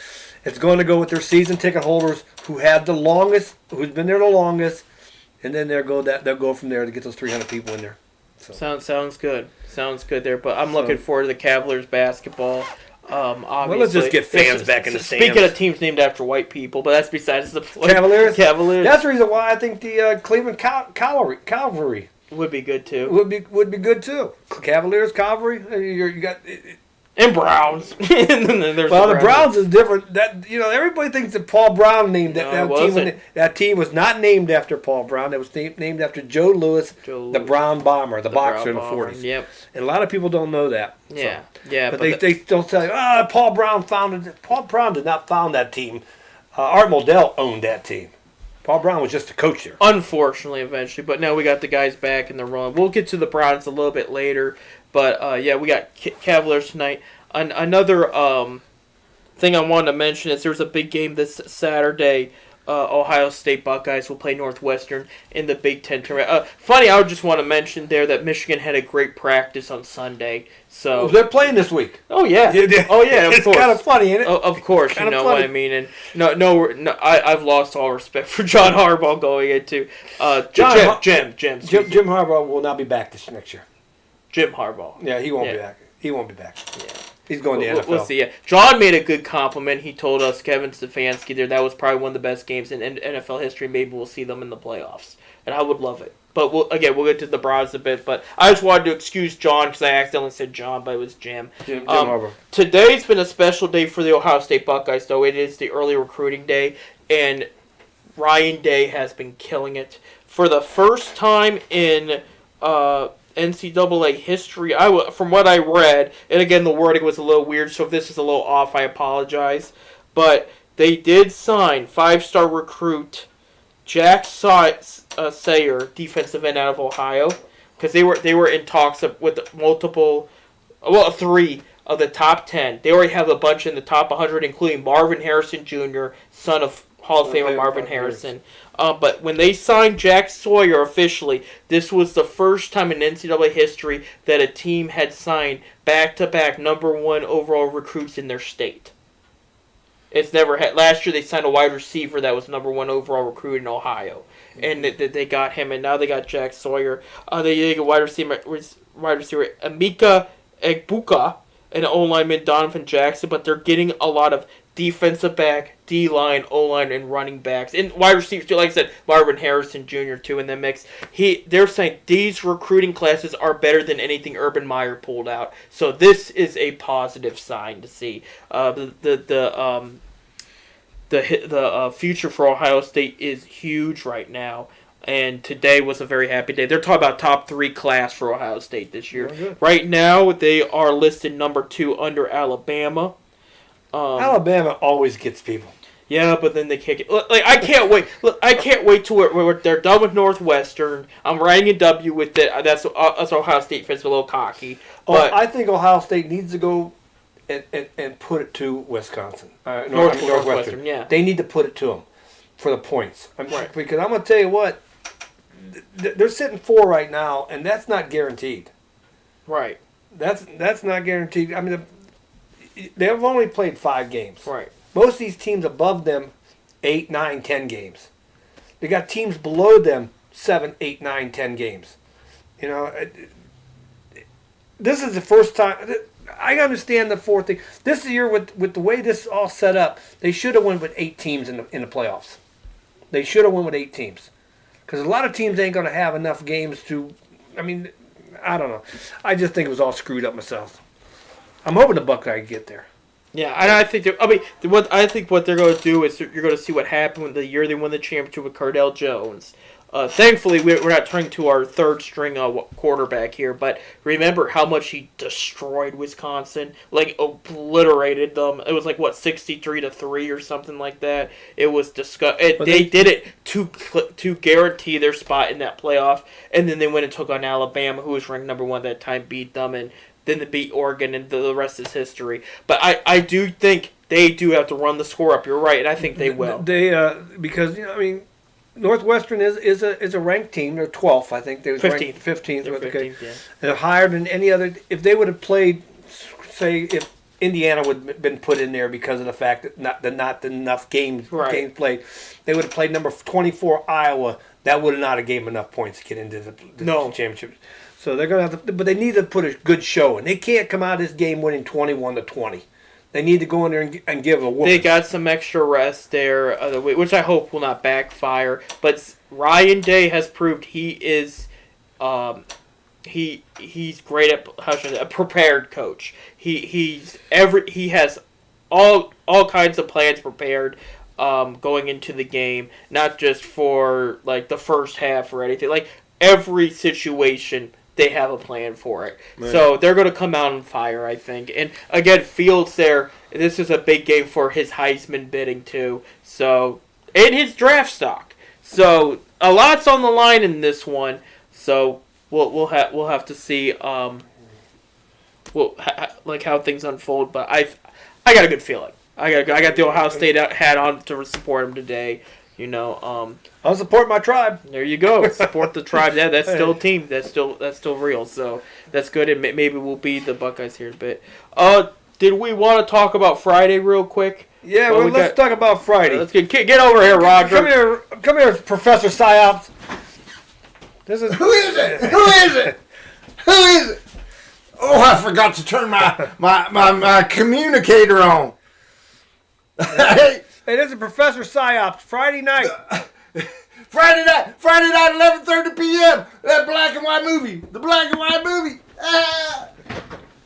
It's going to go with their season ticket holders who's been there the longest, and then they'll go from there to get those 300 people in there. So. Sounds good. Sounds good there, but I'm looking forward to the Cavaliers basketball. Obviously, well, let's just get fans back in the stands. Speaking of teams named after white people, but that's besides the point. Cavaliers. That's the reason why I think the Cleveland Cavalry would be good too. Would be good too. Cavaliers, Cavalry. You got. And Browns. And then there's the Browns is different. That everybody thinks that Paul Brown named that team. That team was not named after Paul Brown. It was named after Joe Lewis, the Brown Bomber, the boxer in the 40s. Yep. And a lot of people don't know that. Yeah, so. yeah. But they still tell you, Paul Brown founded it. Paul Brown did not found that team. Art Modell owned that team. Paul Brown was just a coach there. Unfortunately, eventually. But now we got the guys back in the run. We'll get to the Browns a little bit later. But, we got Cavaliers tonight. Another thing I wanted to mention is there's a big game this Saturday. Ohio State Buckeyes will play Northwestern in the Big Ten tournament. Funny, I would just want to mention there that Michigan had a great practice on Sunday. So they're playing this week. Oh yeah, of it's course. Kind of funny, isn't it? Of course, you know what I mean. And no, I've lost all respect for John Harbaugh going into Jim Harbaugh will not be back this next year. Jim Harbaugh. Yeah, he won't be back. He won't be back. Yeah. He's going to the NFL. We'll see. Yeah. John made a good compliment. He told us, Kevin Stefanski, that was probably one of the best games in NFL history. Maybe we'll see them in the playoffs. And I would love it. But we'll get to the Browns a bit. But I just wanted to excuse John because I accidentally said John, but it was Jim. Jim Harbaugh. Today's been a special day for the Ohio State Buckeyes, though. It is the early recruiting day. And Ryan Day has been killing it. For the first time in NCAA history, from what I read, and again the wording was a little weird, so if this is a little off, I apologize, but they did sign 5-star recruit Jack Sawyer Sayer, defensive end out of Ohio, because they were in talks with three of the top 10. They already have a bunch in the top 100, including Marvin Harrison Jr., son of Hall of Famer Marvin Harrison. But when they signed Jack Sawyer officially, this was the first time in NCAA history that a team had signed back-to-back number 1 overall recruits in their state. It's never had. Last year they signed a wide receiver that was number 1 overall recruit in Ohio, and they got him, and now they got Jack Sawyer. They got wide receiver Emeka Egbuka and O-lineman Donovan Jackson, but they're getting a lot of defensive back, D-line, O-line, and running backs. And wide receivers, like I said, Marvin Harrison Jr. too in the mix. They're saying these recruiting classes are better than anything Urban Meyer pulled out. So this is a positive sign to see. The future for Ohio State is huge right now. And today was a very happy day. They're talking about top 3 class for Ohio State this year. Oh, right now, they are listed number 2 under Alabama. Alabama always gets people. Yeah, but then they kick it. Like I can't wait. Look, I can't wait till they're done with Northwestern. I'm writing a W with it. That's Ohio State fans a little cocky. But I think Ohio State needs to go and put it to Wisconsin. Northwestern, yeah. They need to put it to them for the points. Right. Because I'm going to tell you what, they're sitting 4 right now, and that's not guaranteed. Right. That's not guaranteed. I mean, they've only played 5 games. Right. Most of these teams above them, 8, 9, 10 games. They got teams below them, 7, 8, 9, 10 games. You know, this is the first time. I understand the 4th thing. This year, with the way this is all set up, they should have went with 8 teams in the playoffs. They should have went with 8 teams. Because a lot of teams ain't going to have enough games to. I mean, I don't know. I just think it was all screwed up myself. I'm hoping the Buckeyes get there. Yeah, and I think what they're going to do is you're going to see what happened with the year they won the championship with Cardell Jones. Thankfully, we're not turning to our 3rd string quarterback here, but remember how much he destroyed Wisconsin, like obliterated them. It was like 63-3 or something like that. It was disgusting. They did it to guarantee their spot in that playoff, and then they went and took on Alabama, who was ranked number 1 at that time, beat them, and then they beat Oregon, and the rest is history. But I do think they do have to run the score up. You're right, and I think they will. Because Northwestern is a ranked team. They're 12th, I think. They're 15th. 15th. They're 15th, yeah. They're higher than any other. If they would have played, say, if Indiana would have been put in there because of the fact that not enough games played, they would have played number 24 Iowa. That would not have gave them enough points to get into the championship. So they're gonna have to, but they need to put a good show, and they can't come out of this game winning 21-20. They need to go in there and give a whoop. They got some extra rest there, which I hope will not backfire. But Ryan Day has proved he is, he's great at a prepared coach. He has all kinds of plans prepared. Going into the game, not just for like the first half or anything. Like every situation, they have a plan for it. Right. So they're going to come out on fire, I think. And again, Fields there. This is a big game for his Heisman bidding too. So and his draft stock. So a lot's on the line in this one. So we'll have to see like how things unfold. But I got a good feeling. I got the Ohio State hat on to support him today. I'll support my tribe. There you go. Support the tribe. Yeah, that's still a team. That's still real. So that's good. And maybe we'll beat the Buckeyes here in a bit. Did we want to talk about Friday real quick? Yeah, let's talk about Friday. Let's get over here, Roger. Come here, Professor Psyops. Who is it? Oh, I forgot to turn my communicator on. Hey, this is Professor Psyops. Friday night. Friday night, 11:30 p.m. That black and white movie. The black and white movie. Ah.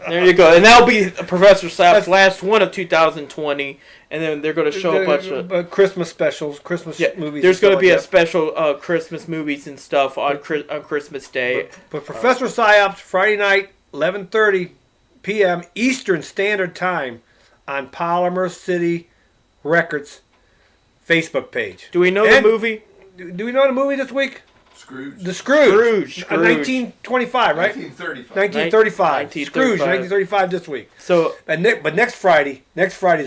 There you go. And that'll be Professor Psyops' last one of 2020. And then they're going to show a bunch of Christmas specials, movies. There's going to be a special Christmas movies and stuff on Christmas Day. But Professor Psyops, Friday night, 11:30 p.m. Eastern Standard Time on Polymer City Records Facebook page. Do we know the movie? Do we know the movie this week? Scrooge. The Scrooge. Scrooge. 1925, right? 1935. 1935. Scrooge, 1935 this week. So But next Friday's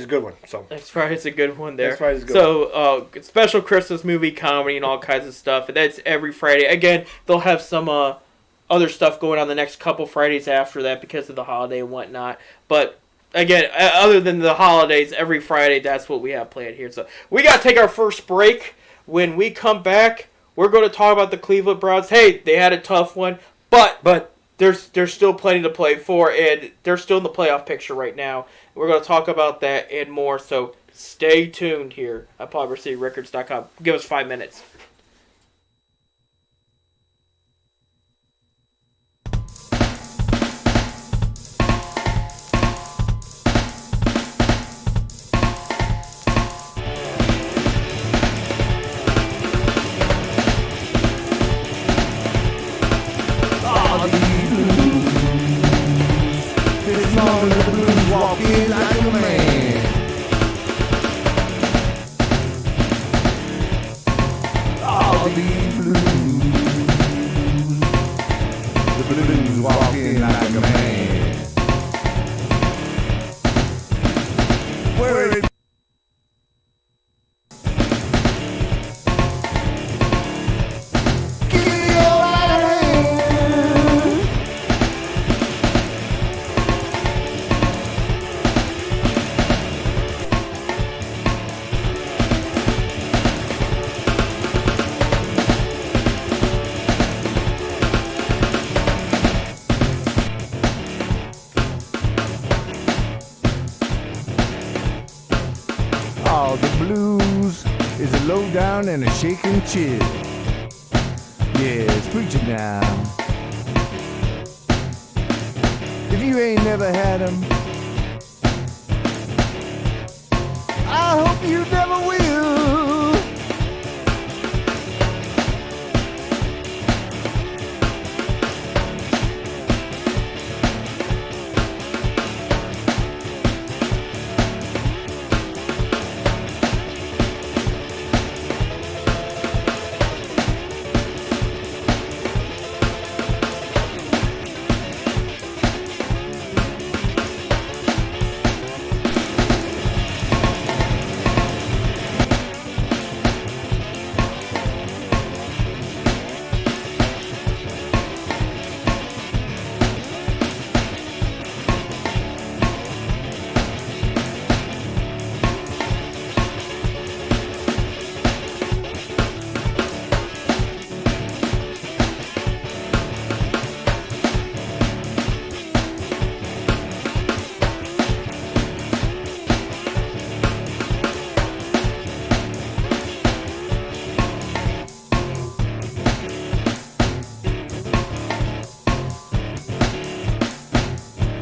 a good one. So next Friday's a good one there. Next Friday's a good So special Christmas movie, comedy, and all kinds of stuff. And that's every Friday. Again, they'll have some other stuff going on the next couple Fridays after that because of the holiday and whatnot. But again, other than the holidays, every Friday, that's what we have planned here. So we got to take our first break. When we come back, we're going to talk about the Cleveland Browns. Hey, they had a tough one, but there's still plenty to play for, and they're still in the playoff picture right now. We're going to talk about that and more, so stay tuned here at PolyvarCityRecords.com. Give us 5 minutes. Walking like a man. All these blues, the blues walking like a man. Where it give me your right hand. All the blues is a low down and a shaking chill. Yeah, it's preaching now. If you ain't never had 'em, I hope you never will.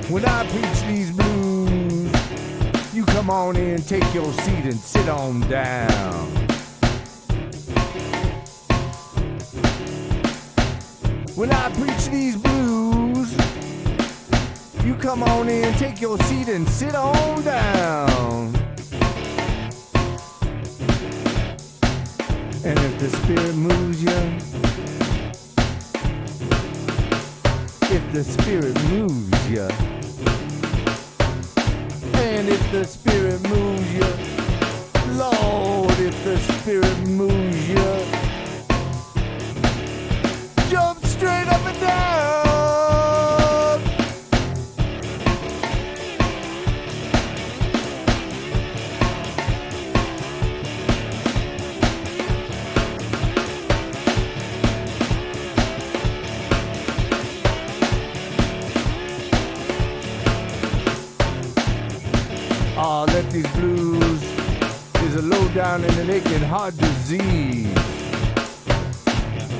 When I preach these blues, you come on in, take your seat and sit on down. When I preach these blues, you come on in, take your seat and sit on down. And if the spirit moves you, if the spirit moves you, and if the spirit moves you, Lord, if the spirit moves you, jump straight up and down. Oh, let these blues is a low down and an aching heart disease.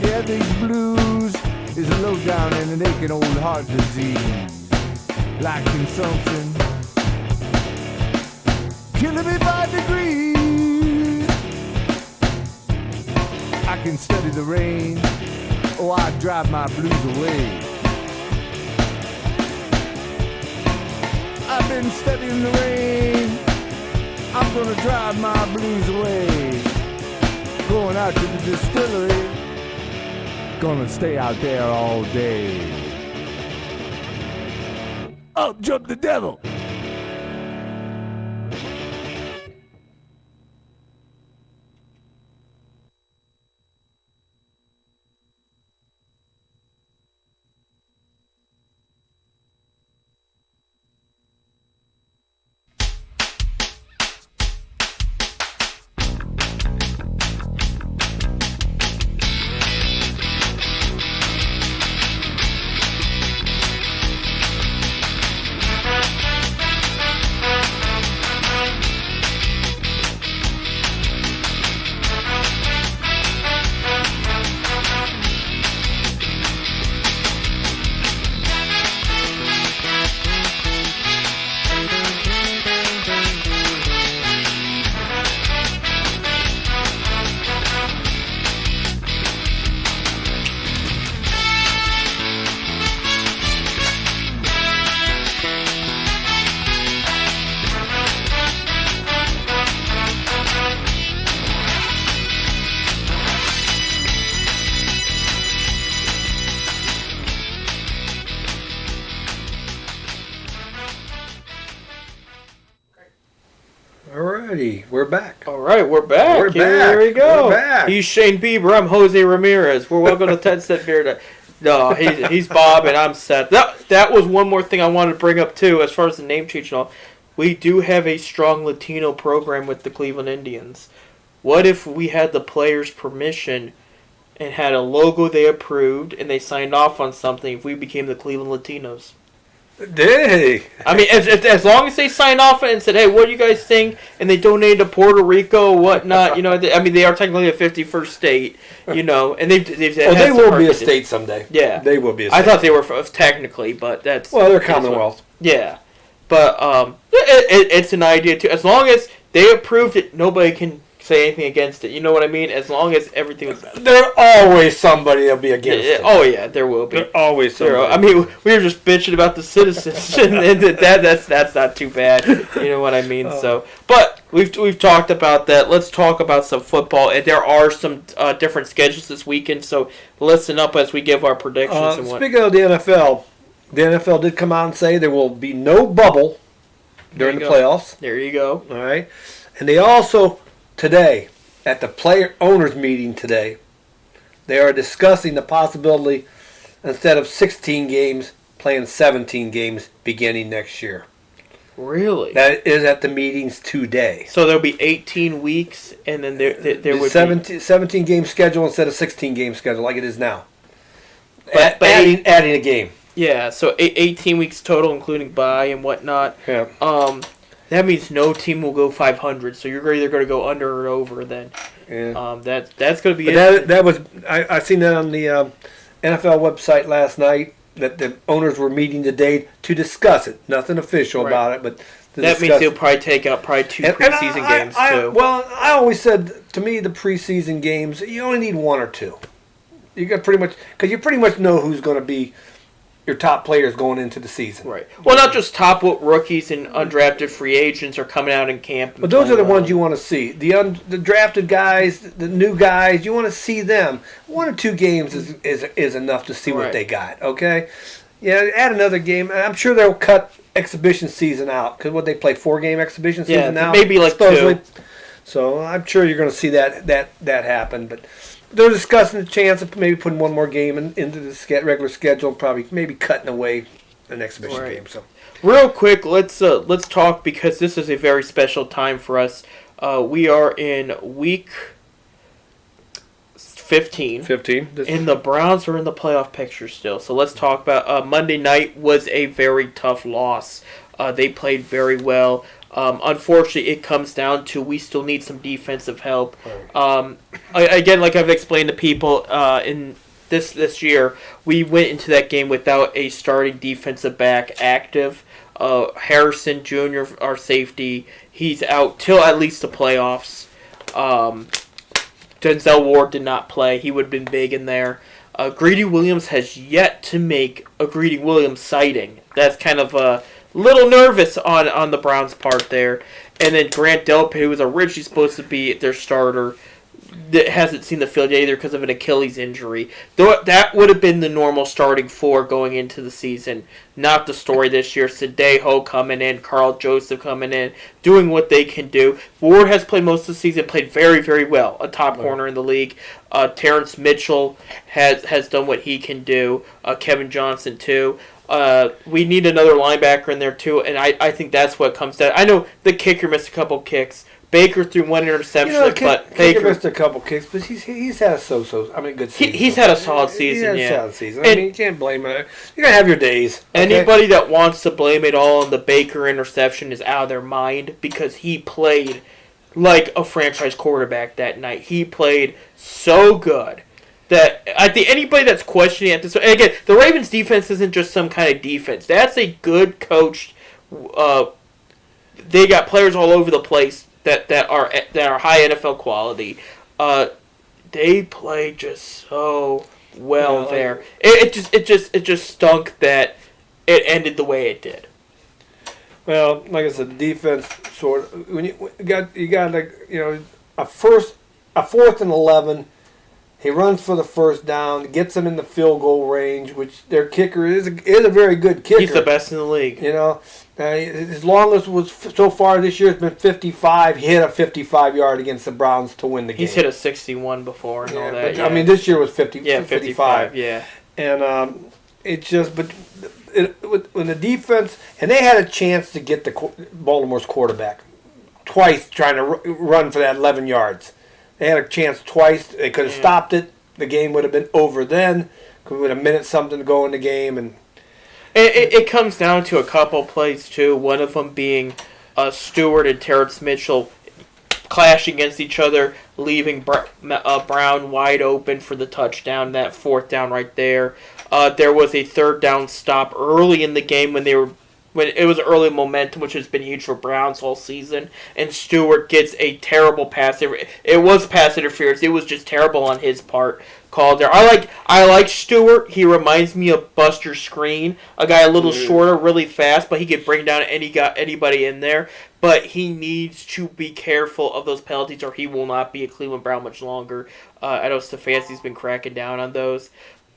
Yeah, these blues is a low down and an aching old heart disease. Like consumption, killing me 5 degrees. I can study the rain, oh, I drive my blues away. I've been studying the rain, I'm gonna drive my blues away. Going out to the distillery, gonna stay out there all day. Up jump the devil. Alrighty, we're back. All right, we're back. We're Here back. we go. We're back. He's Shane Bieber. I'm Jose Ramirez. We're welcome to 10 Cent Beer. No, he's Bob, and I'm Seth. That was one more thing I wanted to bring up, too, as far as the name change and all. We do have a strong Latino program with the Cleveland Indians. What if we had the players' permission and had a logo they approved and they signed off on something if we became the Cleveland Latinos? Hey, I mean, as long as they signed off and said, "Hey, what do you guys think?" and they donated to Puerto Rico, whatnot, you know, I mean, they are technically a 51st state, you know, and they've they will be a state someday. Yeah, they will be a state. I thought they were technically, but that's They're Commonwealth. Yeah, but it's an idea too. As long as they approved it, nobody can say anything against it. You know what I mean? As long as everything was. There's always somebody that'll be against it. Oh yeah, there will be. There's always somebody. I mean, we were just bitching about the citizens, and that's not too bad. You know what I mean? So, but we've talked about that. Let's talk about some football. And there are some different schedules this weekend, so listen up as we give our predictions. And Speaking of the NFL did come out and say there will be no bubble during the playoffs. There you go. All right, and they also today at the player owners meeting today, they are discussing the possibility instead of 16 games playing 17 games beginning next year. Really? That is at the meetings today. So there'll be 18 weeks, and then there would 17 game schedule instead of 16 game schedule like it is now. But adding a game. Yeah, so 18 weeks total, including bye and whatnot. Yeah. That means no team will go 500. So you're either going to go under or over. Then. Yeah. That's going to be. But that was I seen that on the NFL website last night that the owners were meeting today to discuss it. Nothing official about it, but that means they'll probably take out two preseason games too. Well, I always said to me the preseason games you only need one or two. You got because you pretty much know who's going to be your top players going into the season. Right. Well, not just top rookies and undrafted free agents are coming out in camp. But those are the ones you want to see. The drafted guys, the new guys, you want to see them. 1 or 2 games is enough to see what they got, okay? Yeah, add another game. I'm sure they'll cut exhibition season out. Because they play 4-game exhibition season now? Maybe like supposedly. 2. So I'm sure you're going to see that happen. But they're discussing the chance of maybe putting one more game into the regular schedule and probably maybe cutting away an exhibition game. So, real quick, let's talk because this is a very special time for us. We are in week 15. 15. And the Browns are in the playoff picture still. So let's talk about Monday night was a very tough loss. They played very well. Unfortunately, it comes down to we still need some defensive help. Again, like I've explained to people in this year, we went into that game without a starting defensive back active. Harrison Jr., our safety, he's out till at least the playoffs. Denzel Ward did not play. He would have been big in there. Greedy Williams has yet to make a Greedy Williams sighting. That's kind of a little nervous on the Browns' part there. And then Grant Delpit, who was originally supposed to be their starter, that hasn't seen the field yet either because of an Achilles injury. Though that would have been the normal starting four going into the season, not the story this year. Sadejo coming in, Carl Joseph coming in, doing what they can do. Ward has played most of the season, played very, very well, a top corner in the league. Terrence Mitchell has done what he can do. Kevin Johnson too. We need another linebacker in there too, and I think that's what comes down. I know the kicker missed a couple kicks. Baker threw one interception, but Baker Baker missed a couple kicks, but he's had a so-so. I mean, good season. he's had a solid season. He's Yeah, had a solid season. I mean, you can't blame it. You're gonna have your days. Okay? anybody that wants to blame it all on the Baker interception is out of their mind because he played like a franchise quarterback that night. He played so good that I think anybody that's questioning at this, and again, the Ravens defense isn't just some kind of defense. That's a good coached. They got players all over the place that are high NFL quality. They play just so well there. It just stunk that it ended the way it did. Well, like I said, defense sort of when you got like a fourth and 11. He runs for the first down, gets them in the field goal range, which their kicker is a very good kicker. He's the best in the league. His longest was so far this year has been 55. He hit a 55-yard against the Browns to win the game. He's hit a 61 before and all that. But, I mean, this year was 50. Yeah, 55. Yeah. And when the defense, and they had a chance to get Baltimore's quarterback twice trying to run for that 11 yards. They had a chance twice. They could have stopped it. The game would have been over then. With a minute something to go in the game. And it comes down to a couple plays, too. One of them being Stewart and Terrence Mitchell clashing against each other, leaving Brown wide open for the touchdown, that fourth down right there. There was a third down stop early in the game when it was early momentum, which has been huge for Browns all season, and Stewart gets a terrible pass. It was pass interference. It was just terrible on his part called there. I like Stewart. He reminds me of Buster Screen, a guy a little shorter, really fast, but he could bring down anybody in there. But he needs to be careful of those penalties, or he will not be a Cleveland Brown much longer. I know Stefanski's been cracking down on those.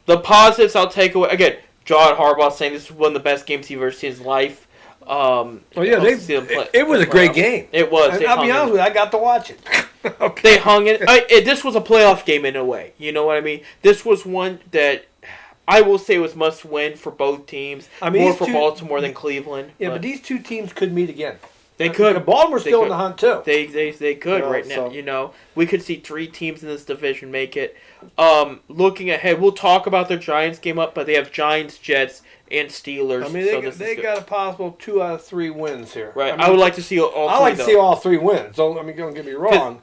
The positives I'll take away again. John Harbaugh saying this is one of the best games he's ever seen in his life. It was a great game. It was. I'll be honest with you, I got to watch it. Okay. They hung it. This was a playoff game in a way. You know what I mean? This was one that I will say was must win for both teams. More for Baltimore than Cleveland. Yeah, but these two teams could meet again. They could. Baltimore's still in the hunt too. They could right now. So. We could see 3 teams in this division make it. Looking ahead, we'll talk about the Giants game up, but they have Giants, Jets, and Steelers. I mean, they got a possible 2 out of 3 wins here. Right. I would like to see all 3. I like to see all 3 wins. So don't get me wrong,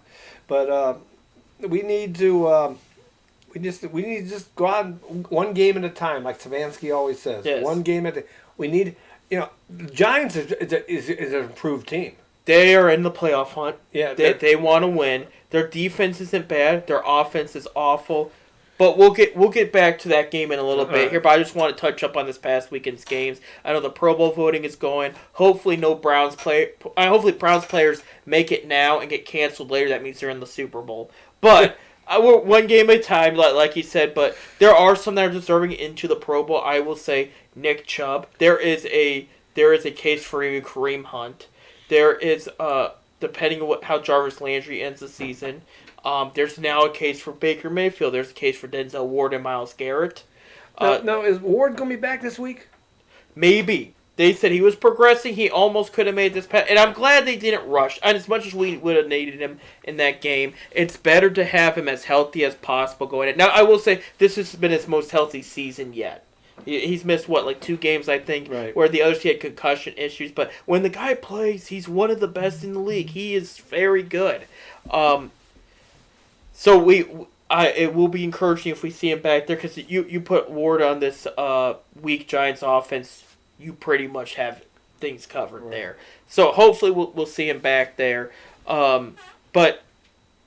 but we need to. We need to just go out one game at a time, like Stefanski always says. Yes. One game at a time. We need. The Giants is an improved team. They are in the playoff hunt. Yeah, they want to win. Their defense isn't bad. Their offense is awful. But we'll get back to that game in a little bit here. But I just want to touch up on this past weekend's games. I know the Pro Bowl voting is going. Hopefully, hopefully Browns players make it now and get canceled later. That means they're in the Super Bowl. But we're one game at a time, like you said. But there are some that are deserving into the Pro Bowl. I will say Nick Chubb. There is a case for even Kareem Hunt. There is depending on how Jarvis Landry ends the season. There's now a case for Baker Mayfield. There's a case for Denzel Ward and Myles Garrett. Now, is Ward going to be back this week? Maybe. They said he was progressing. He almost could have made this pass. And I'm glad they didn't rush. And as much as we would have needed him in that game, it's better to have him as healthy as possible going in. Now, I will say this has been his most healthy season yet. He's missed, 2 games, I think, right. Where the others he had concussion issues. But when the guy plays, he's one of the best in the league. He is very good. So it will be encouraging if we see him back there because you put Ward on this weak Giants offense, you pretty much have things covered there. So hopefully we'll see him back there. But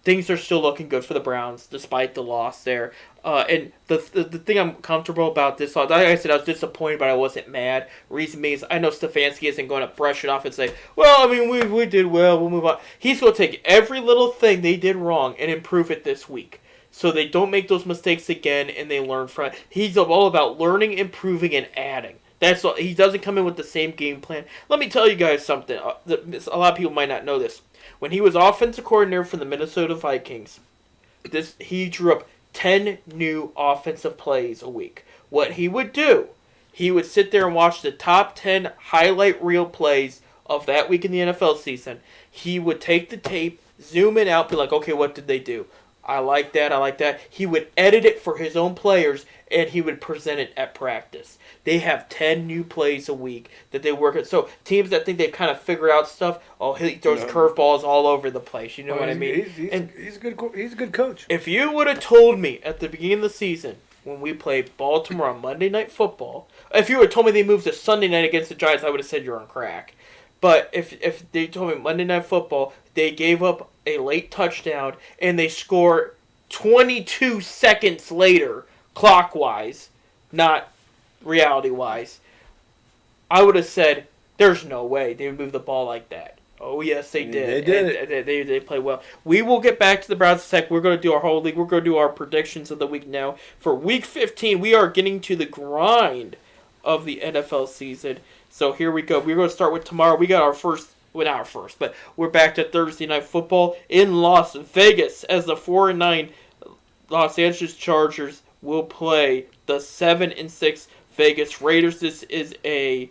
things are still looking good for the Browns despite the loss there. And the thing I'm comfortable about this, like I said, I was disappointed, but I wasn't mad. Reason being is I know Stefanski isn't going to brush it off and say, well, I mean, we did well, we'll move on. He's going to take every little thing they did wrong and improve it this week. So they don't make those mistakes again and they learn from it. He's all about learning, improving, and adding. That's all. He doesn't come in with the same game plan. Let me tell you guys something. A lot of people might not know this. When he was offensive coordinator for the Minnesota Vikings, he drew up 10 new offensive plays a week. What he would do, he would sit there and watch the top 10 highlight reel plays of that week in the NFL season. He would take the tape, zoom it out, be like, okay, what did they do? I like that, I like that. He would edit it for his own players, and he would present it at practice. They have 10 new plays a week that they work at. So teams that think they've kind of figured out stuff, he throws curveballs all over the place. You know what I mean? He's a good coach. If you would have told me at the beginning of the season when we played Baltimore on Monday Night Football, if you would have told me they moved to Sunday night against the Giants, I would have said you're on crack. But if they told me Monday Night Football, they gave up a late touchdown and they score 22 seconds later, clockwise, not reality-wise, I would have said, there's no way they would move the ball like that. Oh, yes, they did. They did it. They played well. We will get back to the Browns in a sec. We're going to do our whole league. We're going to do our predictions of the week now. For Week 15, we are getting to the grind of the NFL season. So here we go. We're going to start with tomorrow. We got our first, well, not our first, but we're back to Thursday Night Football in Las Vegas as the 4-9 Los Angeles Chargers will play the 7-6 Vegas Raiders. This is a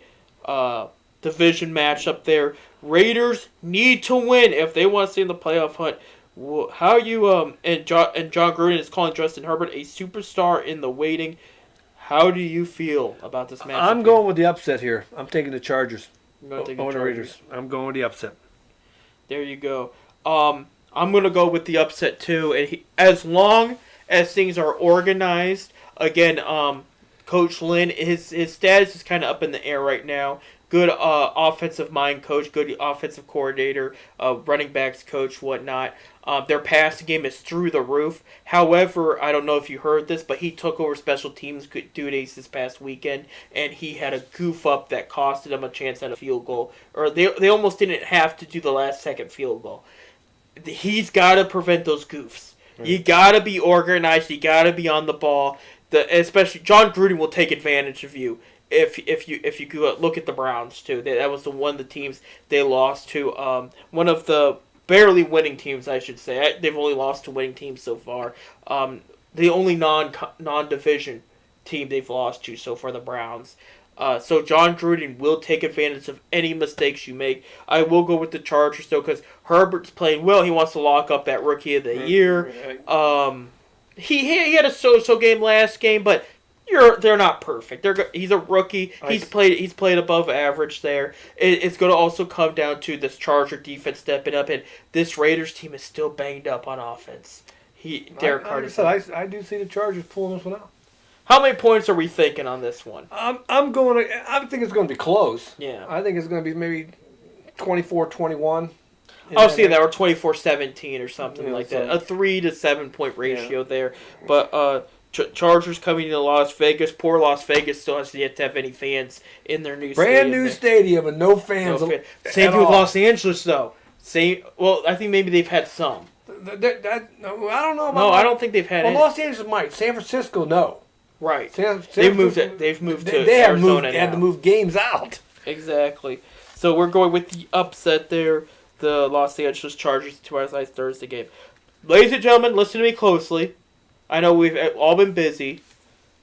division matchup there. Raiders need to win if they want to stay in the playoff hunt. How you and John Gruden is calling Justin Herbert a superstar in the waiting. How do you feel about this matchup? I'm going with the upset here. I'm taking the Chargers. I'm going to take the Over the Chargers. Raiders. I'm going with the upset. There you go. I'm going to go with the upset too. And as long as things are organized, again, Coach Lynn, his status is kind of up in the air right now. Good offensive mind coach, good offensive coordinator, running backs coach, whatnot. Their passing game is through the roof. However, I don't know if you heard this, but he took over special teams duties this past weekend, and he had a goof up that costed him a chance at a field goal. Or they almost didn't have to do the last second field goal. He's got to prevent those goofs. You got to be organized. You got to be on the ball. Especially John Gruden will take advantage of you. If you go look at the Browns too, that was one of the teams they lost to. One of the barely winning teams, I should say. They've only lost to winning teams so far. The only non-division team they've lost to so far, the Browns. So John Gruden will take advantage of any mistakes you make. I will go with the Chargers though, because Herbert's playing well. He wants to lock up that Rookie of the Year. He had a so-so game last game, but they're not perfect. He's a rookie. He's played above average there. It's going to also come down to this Charger defense stepping up, and this Raiders team is still banged up on offense. Derek Carter. I do see the Chargers pulling this one out. How many points are we thinking on this one? I think it's going to be close. Yeah. I think it's going to be maybe 24-21. I'll see that, or 24-17 or something like so- that. A 3 to 7 point ratio there. But Chargers coming into Las Vegas. Poor Las Vegas still has yet to have any fans in their new Brand new stadium and no fans. Same thing with Los Angeles, though. Well, I think maybe they've had some. I don't know about No, I don't think they've had any. Los Angeles might. San Francisco, no. Right. They've moved it. They've moved to they have Arizona had now. to move games out. Exactly. So we're going with the upset there. The Los Angeles Chargers tomorrow night's Thursday game. Ladies and gentlemen, listen to me closely. I know we've all been busy,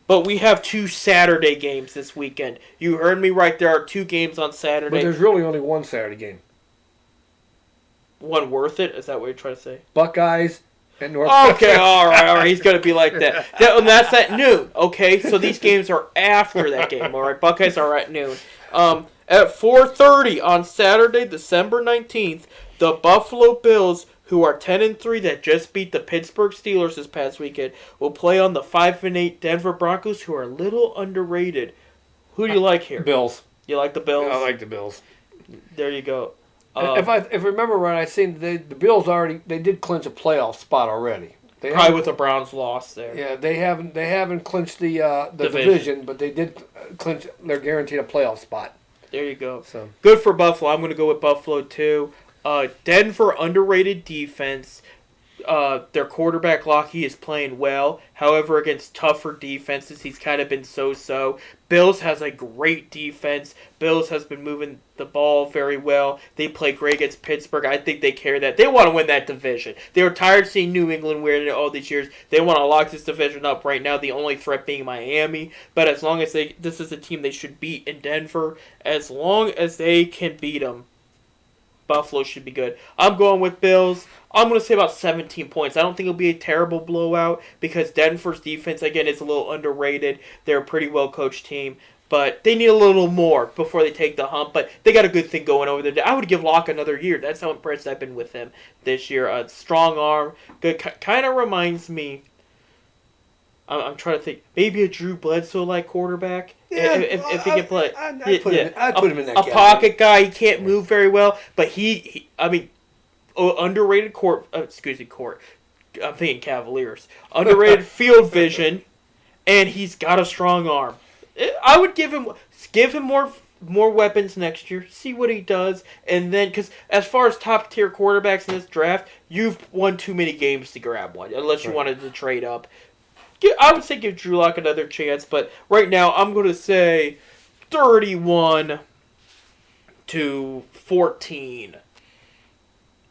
but we have 2 Saturday games this weekend. You heard me right. There are 2 games on Saturday. But there's really only one Saturday game. One worth it? Is that what you're trying to say? Buckeyes and North. Okay, all right. He's going to be like that. That's at noon, okay? So these games are after that game, all right? Buckeyes are at noon. At 4:30 on Saturday, December 19th, the Buffalo Bills, who are 10-3 that just beat the Pittsburgh Steelers this past weekend, will play on the 5-8 Denver Broncos, who are a little underrated. Who do you like here? Bills. You like the Bills? I like the Bills. There you go. If I remember right, I seen the Bills they did clinch a playoff spot already. They Probably haven't- with the Browns loss there. Yeah, they haven't clinched the division, but they did clinch. They're guaranteed a playoff spot. There you go. So Good for Buffalo. I'm going to go with Buffalo too. Denver, underrated defense. Their quarterback Lockheed is playing well. However, against tougher defenses, he's kind of been so-so. Bills has a great defense. Bills has been moving the ball very well. They play great against Pittsburgh. I think they carry that. They want to win that division. They were tired of seeing New England win it all these years. They want to lock this division up right now. The only threat being Miami. But as long as this is a team they should beat in Denver. As long as they can beat them, Buffalo should be good. I'm going with Bills. I'm going to say about 17 points. I don't think it'll be a terrible blowout because Denver's defense, again, is a little underrated. They're a pretty well-coached team, but they need a little more before they take the hump. But they got a good thing going over there. I would give Locke another year. That's how impressed I've been with him this year. A strong arm. Good. Kind of reminds me, I'm trying to think, maybe a Drew Bledsoe-like quarterback. Yeah, if he can play. I'd put him in that a category. pocket guy. He can't move very well, but he underrated court. I'm thinking Cavaliers. Underrated field vision, and he's got a strong arm. I would give him more weapons next year. See what he does, and then because as far as top tier quarterbacks in this draft, you've won too many games to grab one unless you wanted to trade up. I would say give Drew Lock another chance, but right now I'm going to say 31-14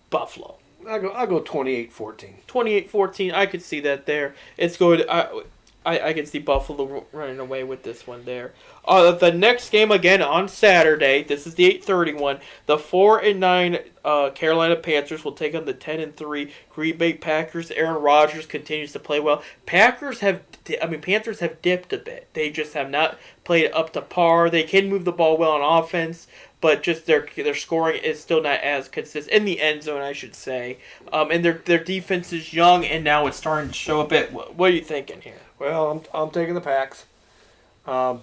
Buffalo. I'll go 28-14. 28-14, I could see that there. It's good. I can see Buffalo running away with this one there. The next game again on Saturday. This is the 8:30 one. The 4-9 Carolina Panthers will take on the 10-3 Green Bay Packers. Aaron Rodgers continues to play well. Panthers have dipped a bit. They just have not played up to par. They can move the ball well on offense, but just their scoring is still not as consistent in the end zone, I should say. And their defense is young, and now it's starting to show a bit. What are you thinking here? Well, I'm taking the Packs. 'Cause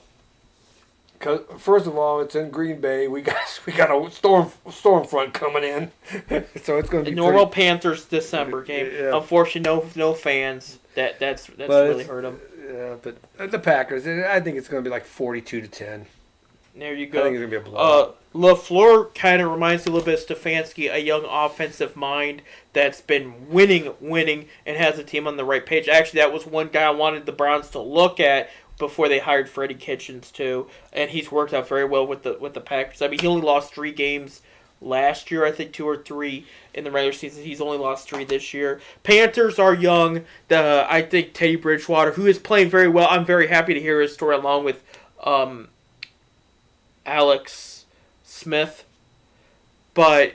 first of all, it's in Green Bay. We got a storm front coming in, so it's going to be Normal Panthers December game. Yeah. Unfortunately, no fans. That's really hurt them. Yeah, but the Packers. I think it's going to be like 42-10. There you I go. think it's going to be a blowout. LaFleur kind of reminds me a little bit of Stefanski, a young offensive mind that's been winning, and has a team on the right page. Actually, that was one guy I wanted the Browns to look at before they hired Freddie Kitchens too, and he's worked out very well with the Packers. I mean, he only lost 3 games last year, I think 2 or 3 in the regular season. He's only lost 3 this year. Panthers are young. I think Teddy Bridgewater, who is playing very well, I'm very happy to hear his story along with Alex Smith, but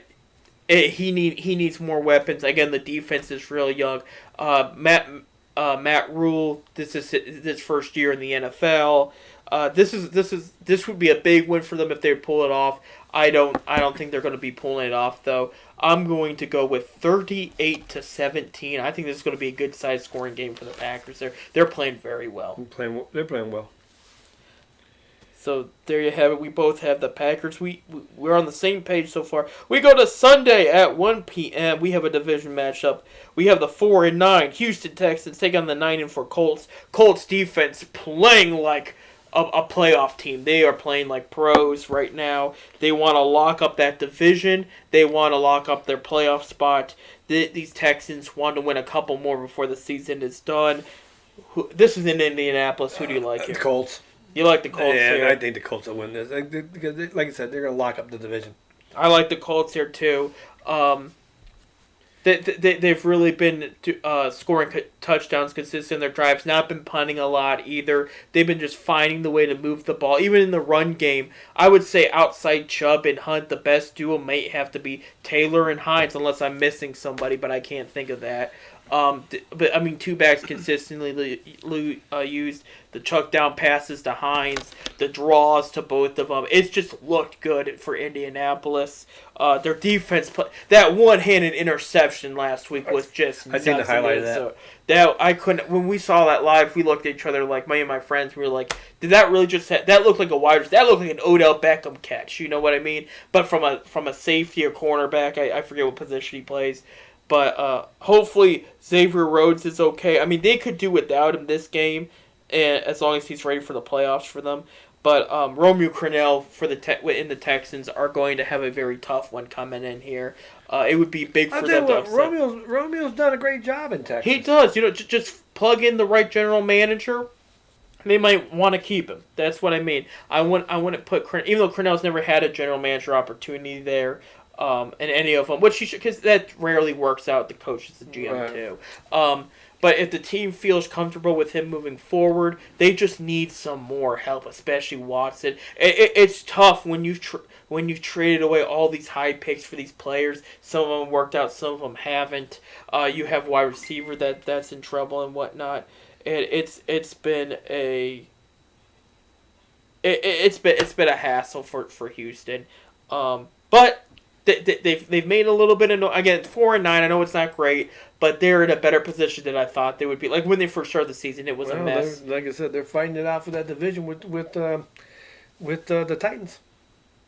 he needs more weapons. Again, the defense is real young. Matt Rule, this is his first year in the NFL. This would be a big win for them if they pull it off. I don't think they're going to be pulling it off though. I'm going to go with 38-17. I think this is going to be a good size scoring game for the Packers. They're playing very well. They're playing well. So there you have it. We both have the Packers. We're on the same page so far. We go to Sunday at 1 p.m. We have a division matchup. We have the 4-9 Houston Texans take on the 9-4 Colts. Colts defense playing like a playoff team. They are playing like pros right now. They want to lock up that division. They want to lock up their playoff spot. These Texans want to win a couple more before the season is done. This is in Indianapolis. Who do you like here? The Colts. You like the Colts Yeah, here? I think the Colts will win this. Because, like I said, they're going to lock up the division. I like the Colts here too. They've really been scoring touchdowns consistent in their drives. Not been punting a lot either. They've been just finding the way to move the ball. Even in the run game, I would say outside Chubb and Hunt, the best duo might have to be Taylor and Hines, unless I'm missing somebody, but I can't think of that. But I mean, two backs consistently used. The chuck down passes to Hines, the draws to both of them. It's just looked good for Indianapolis. Their defense, that one-handed interception last week was just. I seen the highlight of that. So that I couldn't. When we saw that live, we looked at each other like me and my friends. We were like, "Did that really just? That looked like a wide? That looked like an Odell Beckham catch. You know what I mean? But from a safety or cornerback, I forget what position he plays." But hopefully Xavier Rhodes is okay. I mean, they could do without him this game, and as long as he's ready for the playoffs for them. But Romeo Crennel in the Texans are going to have a very tough one coming in here. It would be big for them to upset. Romeo's done a great job in Texas. He does. Just plug in the right general manager. They might want to keep him. That's what I mean. I wouldn't put Crennel, even though Crennel's never had a general manager opportunity there. In any of them, which he should, because that rarely works out. The coach is the GM too. But if the team feels comfortable with him moving forward, they just need some more help, especially Watson. It's tough when you've traded away all these high picks for these players. Some of them worked out, some of them haven't. You have wide receiver that's in trouble and whatnot. It's been a hassle for Houston. But they've made a little bit of again 4-9. I know it's not great, but they're in a better position than I thought they would be. Like when they first started the season, it was a mess. Like I said, they're fighting it out for that division with the Titans.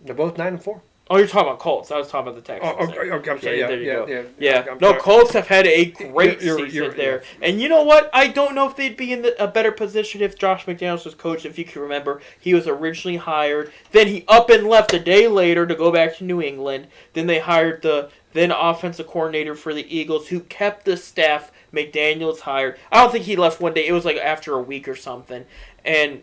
They're both 9-4. Oh, you're talking about Colts. I was talking about the Texans. I'm sorry. Yeah. No, Colts have had a great You're season there. And you know what? I don't know if they'd be in a better position if Josh McDaniels was coach. If you can remember, he was originally hired. Then he up and left a day later to go back to New England. Then they hired the then offensive coordinator for the Eagles, who kept the staff McDaniels hired. I don't think he left one day. It was like after a week or something. And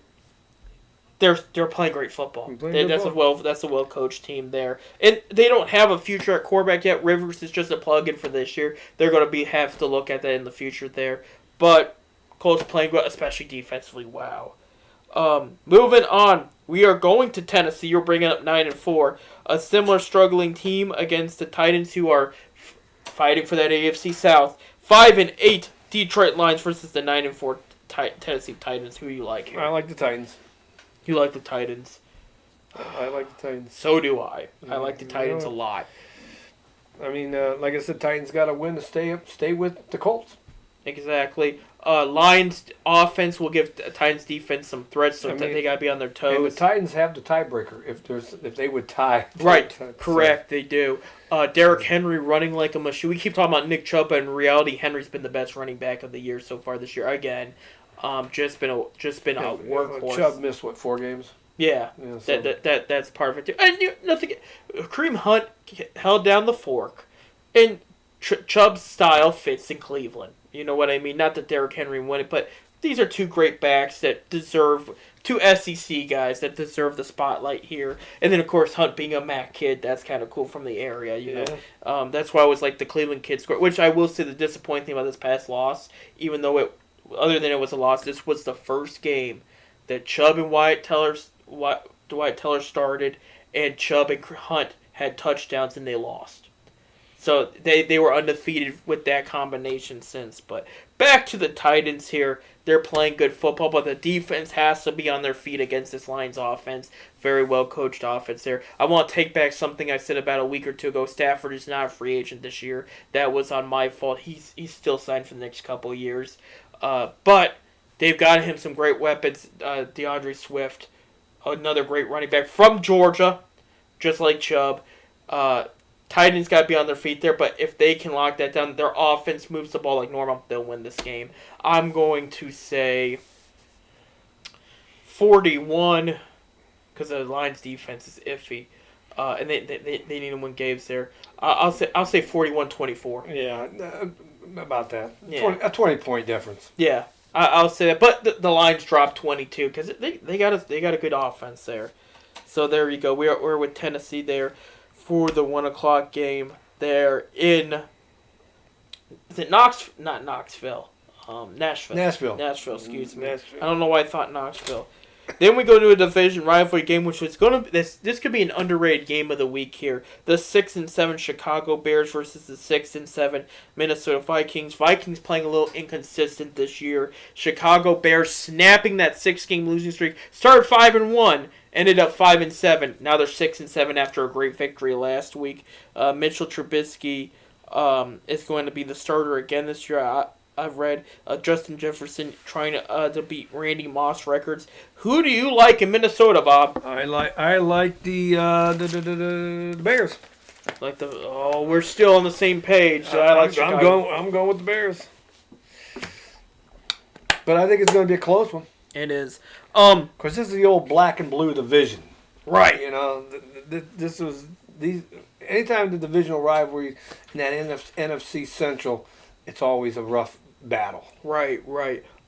they're playing great football. That's a well coached team there, and they don't have a future at quarterback yet. Rivers is just a plug in for this year. They're going to have to look at that in the future there. But Colts playing well, especially defensively. Wow. Moving on, we are going to Tennessee. You're bringing up 9-4, a similar struggling team against the Titans, who are fighting for that AFC South. 5-8 Detroit Lions versus the 9-4 Tennessee Titans. Who you like here? I like the Titans. You like the Titans. I like the Titans. So do I. I like the Titans a lot. I mean, like I said, Titans got to win to stay with the Colts. Exactly. Lions offense will give Titans defense some threats, so they got to be on their toes. And the Titans have the tiebreaker if they would tie. Right. Correct. They do. Derrick Henry running like a machine. We keep talking about Nick Chubb, but in reality, Henry's been the best running back of the year so far this year. Again. Just been a workhorse. Chubb missed 4 games. Yeah, so. That's part of it too. And nothing. Kareem Hunt held down the fork, and Chubb's style fits in Cleveland. You know what I mean? Not that Derrick Henry won it, but these are two great backs that deserve two SEC guys that deserve the spotlight here. And then of course Hunt being a MAC kid, that's kind of cool from the area. You know, that's why I was like the Cleveland kid score. Which I will say the disappointing thing about this past loss, even though other than it was a loss, this was the first game that Chubb and Dwight Teller started, and Chubb and Hunt had touchdowns, and they lost. So they were undefeated with that combination since. But back to the Titans here. They're playing good football, but the defense has to be on their feet against this Lions offense. Very well coached offense there. I want to take back something I said about a week or two ago. Stafford is not a free agent this year. That was on my fault. He's still signed for the next couple of years. But they've got him some great weapons. DeAndre Swift, another great running back from Georgia, just like Chubb. Titans got to be on their feet there, but if they can lock that down, their offense moves the ball like normal, they'll win this game. I'm going to say 41, because the Lions' defense is iffy, and they need to win games there. I'll say 41-24. Yeah, about that. Yeah. A 20-point difference. Yeah, I'll say that. But the Lions dropped 22 because they got a good offense there. So there you go. We're with Tennessee there for the 1:00 game. They're in. Is it Not Knoxville? Nashville. Nashville. Excuse me. Nashville. I don't know why I thought Knoxville. Then we go to a division rivalry game, which was going to this could be an underrated game of the week here. The 6-7 Chicago Bears versus the 6-7 Minnesota Vikings. Vikings playing a little inconsistent this year. Chicago Bears snapping that 6-game losing streak. Started 5-1, ended up 5-7. Now they're 6-7 after a great victory last week. Mitchell Trubisky is going to be the starter again this year. I've read Justin Jefferson trying to beat Randy Moss records. Who do you like in Minnesota, Bob? I like the Bears. We're still on the same page. So I like Chicago. I'm going with the Bears. But I think it's going to be a close one. It is. Because this is the old black and blue division. Right. You know, this was these. Anytime the divisional rivalry in that NFC Central, it's always a rough battle. Right.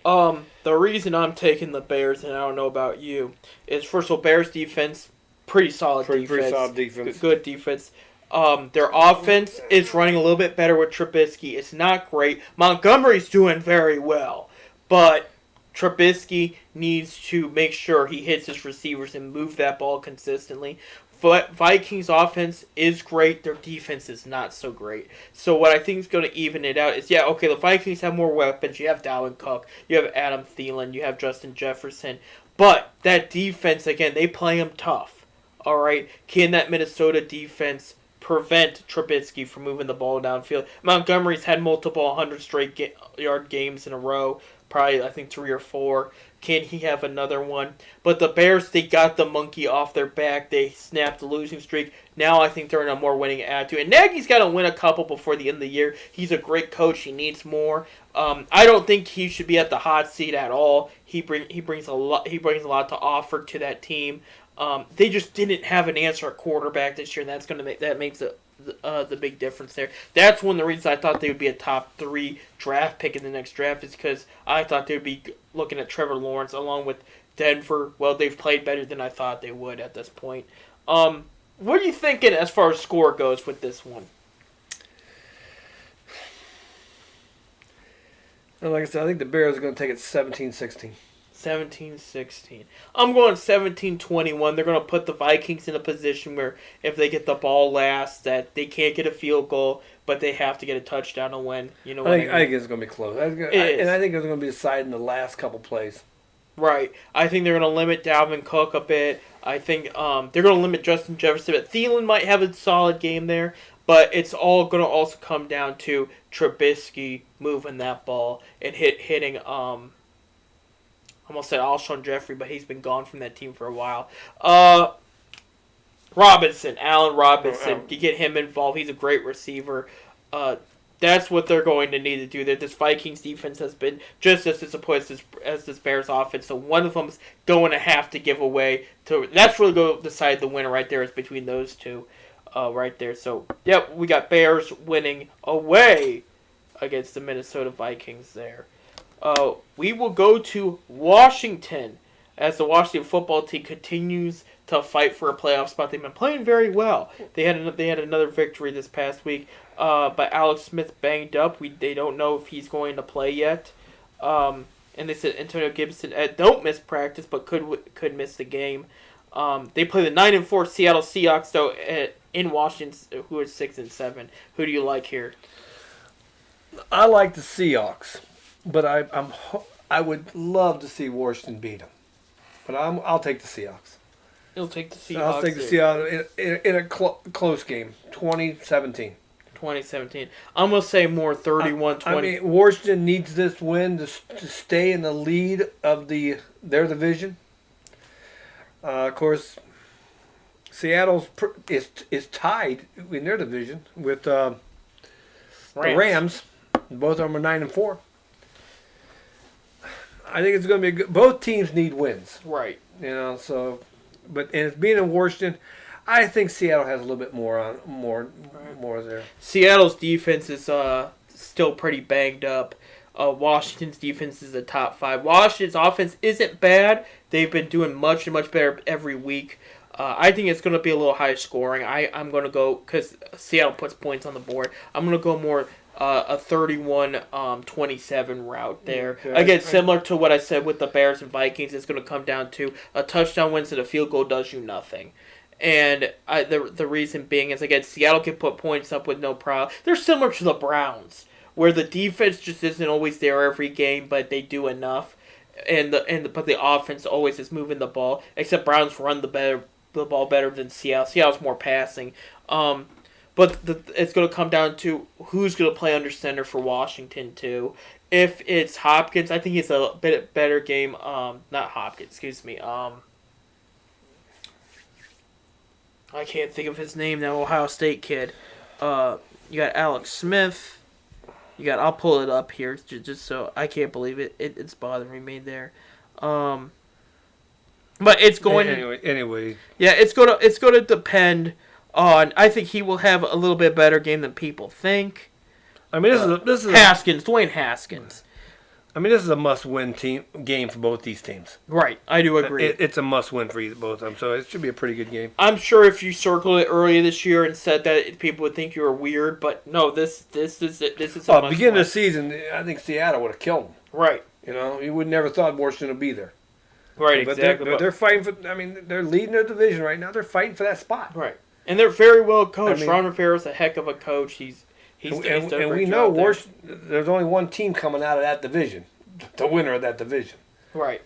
The reason I'm taking the Bears, and I don't know about you, is first of all, Bears defense, pretty solid defense. Pretty solid defense. Good defense. Their offense is running a little bit better with Trubisky. It's not great. Montgomery's doing very well, but Trubisky needs to make sure he hits his receivers and move that ball consistently. Vikings offense is great. Their defense is not so great. So what I think is going to even it out is, the Vikings have more weapons. You have Dalvin Cook. You have Adam Thielen. You have Justin Jefferson. But that defense, again, they play them tough. All right? Can that Minnesota defense prevent Trubisky from moving the ball downfield? Montgomery's had multiple 100-yard games in a row. Probably, I think, 3 or 4. Can he have another one? But the Bears, they got the monkey off their back. They snapped the losing streak. Now I think they're in a more winning attitude. And Nagy's got to win a couple before the end of the year. He's a great coach. He needs more. I don't think he should be at the hot seat at all. He brings a lot. He brings a lot to offer to that team. They just didn't have an answer at quarterback this year, and that makes the big difference there. That's one of the reasons I thought they would be a top 3 draft pick in the next draft, is because I thought they would be looking at Trevor Lawrence along with Denver. Well, they've played better than I thought they would at this point. What are you thinking as far as score goes with this one? And like I said, I think the Bears are going to take it 17-16. 17-16. I'm going 17-21. They're going to put the Vikings in a position where if they get the ball last, that they can't get a field goal, but they have to get a touchdown to win. You know what I mean? I think it's going to be close. And I think it's going to be decided in the last couple plays. Right. I think they're going to limit Dalvin Cook a bit. I think they're going to limit Justin Jefferson. But Thielen might have a solid game there. But it's all going to also come down to Trubisky moving that ball and hitting I almost said Alshon Jeffrey, but he's been gone from that team for a while. Allen Robinson, you get him involved. He's a great receiver. That's what they're going to need to do. This Vikings defense has been just as disappointed as this Bears offense. So one of them's going to have to give away. That's really going to decide the winner right there. Is between those two right there. So, we got Bears winning away against the Minnesota Vikings there. We will go to Washington as the Washington football team continues to fight for a playoff spot. They've been playing very well. They had another victory this past week, but Alex Smith banged up. They don't know if he's going to play yet. And they said Antonio Gibson don't miss practice, but could miss the game. They play the 9-4 Seattle Seahawks though in Washington, who are 6-7. Who do you like here? I like the Seahawks. But I would love to see Washington beat them. But I'll take the Seahawks. You'll take the Seahawks. I'll take the Seahawks in a close game, 2017. 2017. I'm going to say more 31-20. I mean, Washington needs this win to stay in the lead of their division. Of course, Seattle is tied in their division with the Rams. Both of them are 9-4. I think it's going to be good. Both teams need wins. Right. So, and it's being in Washington, I think Seattle has a little bit more there. Seattle's defense is still pretty banged up. Washington's defense is a top 5. Washington's offense isn't bad. They've been doing much better every week. I think it's going to be a little high scoring. I'm going to go, because Seattle puts points on the board, I'm going to go more a 31-27 route there. Okay. Again, similar to what I said with the Bears and Vikings, it's going to come down to a touchdown wins and a field goal does you nothing. And the reason being is, again, Seattle can put points up with no problem. They're similar to the Browns, where the defense just isn't always there every game, but they do enough. But the offense always is moving the ball. Except Browns run the ball better than Seattle. Seattle's more passing. But it's going to come down to who's going to play under center for Washington too. If it's Hopkins, I think he's a bit better game. Not Hopkins, excuse me. I can't think of his name now. Ohio State kid. You got Alex Smith. I'll pull it up here just so I can't believe it. It's bothering me there. But it's going. Anyway. Yeah, it's going to depend on. I think he will have a little bit better game than people think. I mean, this is Dwayne Haskins. I mean, this is a must-win game for both these teams. Right, I do agree. It's a must-win for both of them, so it should be a pretty good game. I'm sure if you circled it earlier this year and said that, people would think you were weird, but no, this is a must-win. Beginning of the season, I think Seattle would have killed them. Right. You know, you would never thought Washington would be there. Right, but exactly. They're fighting for. I mean, they're leading their division right now. They're fighting for that spot. Right, and they're very well coached. I mean, Ron Rivera's a heck of a coach. He's done a and great we job know there. there's only one team coming out of that division, the winner of that division. Right.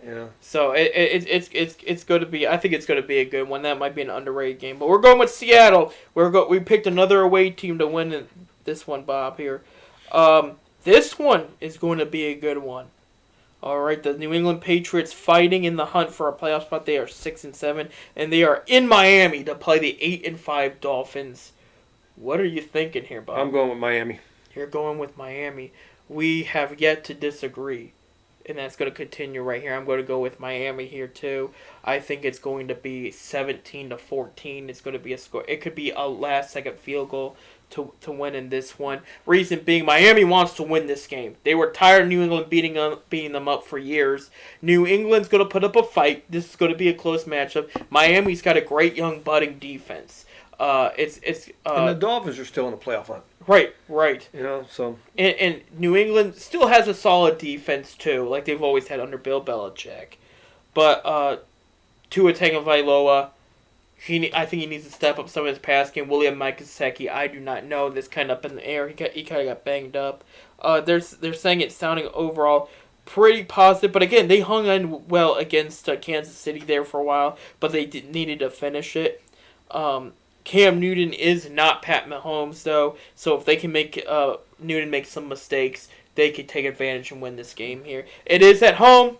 You know. So it's going to be. I think it's going to be a good one. That might be an underrated game, but we're going with Seattle. We picked another away team to win this one, Bob. Here, this one is going to be a good one. All right, the New England Patriots fighting in the hunt for a playoff spot. They are 6-7, and they are in Miami to play the 8-5 Dolphins. What are you thinking here, Bob? I'm going with Miami. You're going with Miami. We have yet to disagree, and that's going to continue right here. I'm going to go with Miami here too. I think it's going to be 17-14. It's going to be a score. It could be a last-second field goal to win in this one. Reason being, Miami wants to win this game. They were tired of New England beating them up for years. New England's going to put up a fight. This is going to be a close matchup. Miami's got a great young budding defense. And the Dolphins are still in the playoff hunt. Right. You know, so and New England still has a solid defense too, like they've always had under Bill Belichick. But Tua Tagovailoa, I think he needs to step up some of his pass game. William Mike Gesicki, I do not know. This kind of up in the air. He kind of got banged up. They're saying it's sounding overall pretty positive, but again, they hung on well against Kansas City there for a while, but they needed to finish it. Cam Newton is not Pat Mahomes though, so if they can make Newton make some mistakes, they could take advantage and win this game here. It is at home.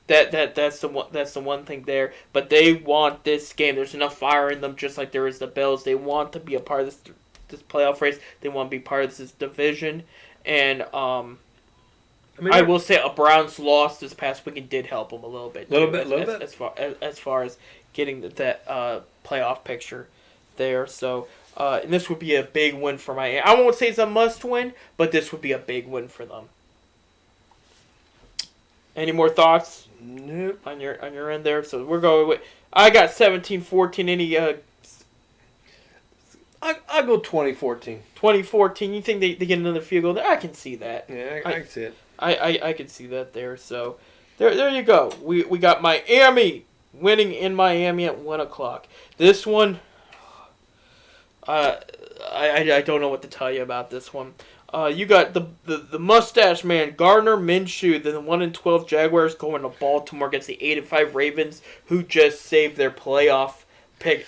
That's the one thing there. But they want this game. There's enough fire in them, just like there is the Bills. They want to be a part of this playoff race. They want to be part of this division. And I will say a Browns loss this past weekend did help them a little bit. Little bit. As far as getting that playoff picture there. So and this would be a big win for Miami. I won't say it's a must win, but this would be a big win for them. Any more thoughts? Nope. On your end there. So we're going with. I got 17-14. Any I'll go 2014. 2014. You think they get another field goal there? I can see that. Yeah, I can see it. I can see that there. So there you go. We got Miami winning in Miami at 1:00. This one, I don't know what to tell you about this one. You got the mustache man, Gardner Minshew, the 1-12 Jaguars going to Baltimore against the 8-5 Ravens, who just saved their playoff pick,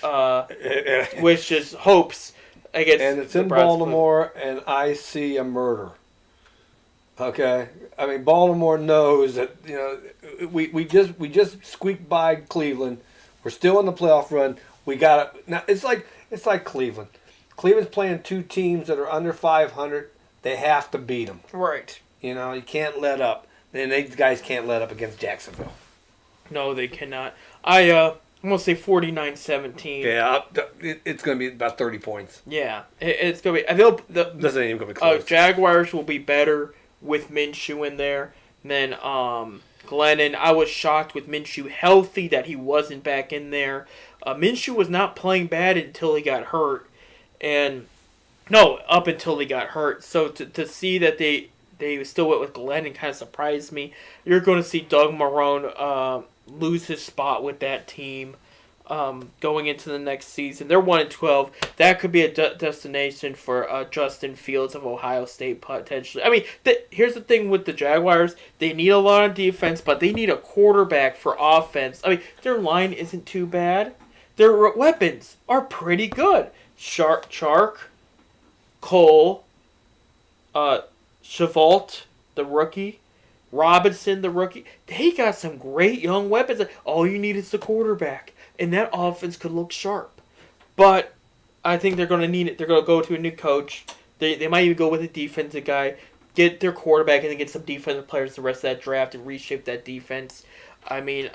which is hopes against. And it's in Baltimore, and I see a murder. Okay, I mean Baltimore knows that we just squeaked by Cleveland. We're still in the playoff run. We got it now. It's like Cleveland. Cleveland's playing two teams that are under 500. They have to beat them. Right. You can't let up. And these guys can't let up against Jacksonville. No, they cannot. I'm going to say 49-17. Yeah, it's going to be about 30 points. Yeah, it's going to be. Doesn't even going to be close. Jaguars will be better with Minshew in there than Glennon. I was shocked with Minshew healthy that he wasn't back in there. Minshew was not playing bad until he got hurt. And No, up until he got hurt. So to see that they still went with Glenn and kind of surprised me. You're going to see Doug Marrone lose his spot with that team going into the next season. They're 1-12. That could be a destination for Justin Fields of Ohio State potentially. I mean, here's the thing with the Jaguars: they need a lot of defense, but they need a quarterback for offense. I mean, their line isn't too bad. Their weapons are pretty good. Chark, Cole, Chevault, the rookie, Robinson, the rookie. They got some great young weapons. All you need is the quarterback, and that offense could look sharp. But I think they're going to need it. They're going to go to a new coach. They might even go with a defensive guy, get their quarterback, and then get some defensive players the rest of that draft and reshape that defense. I mean,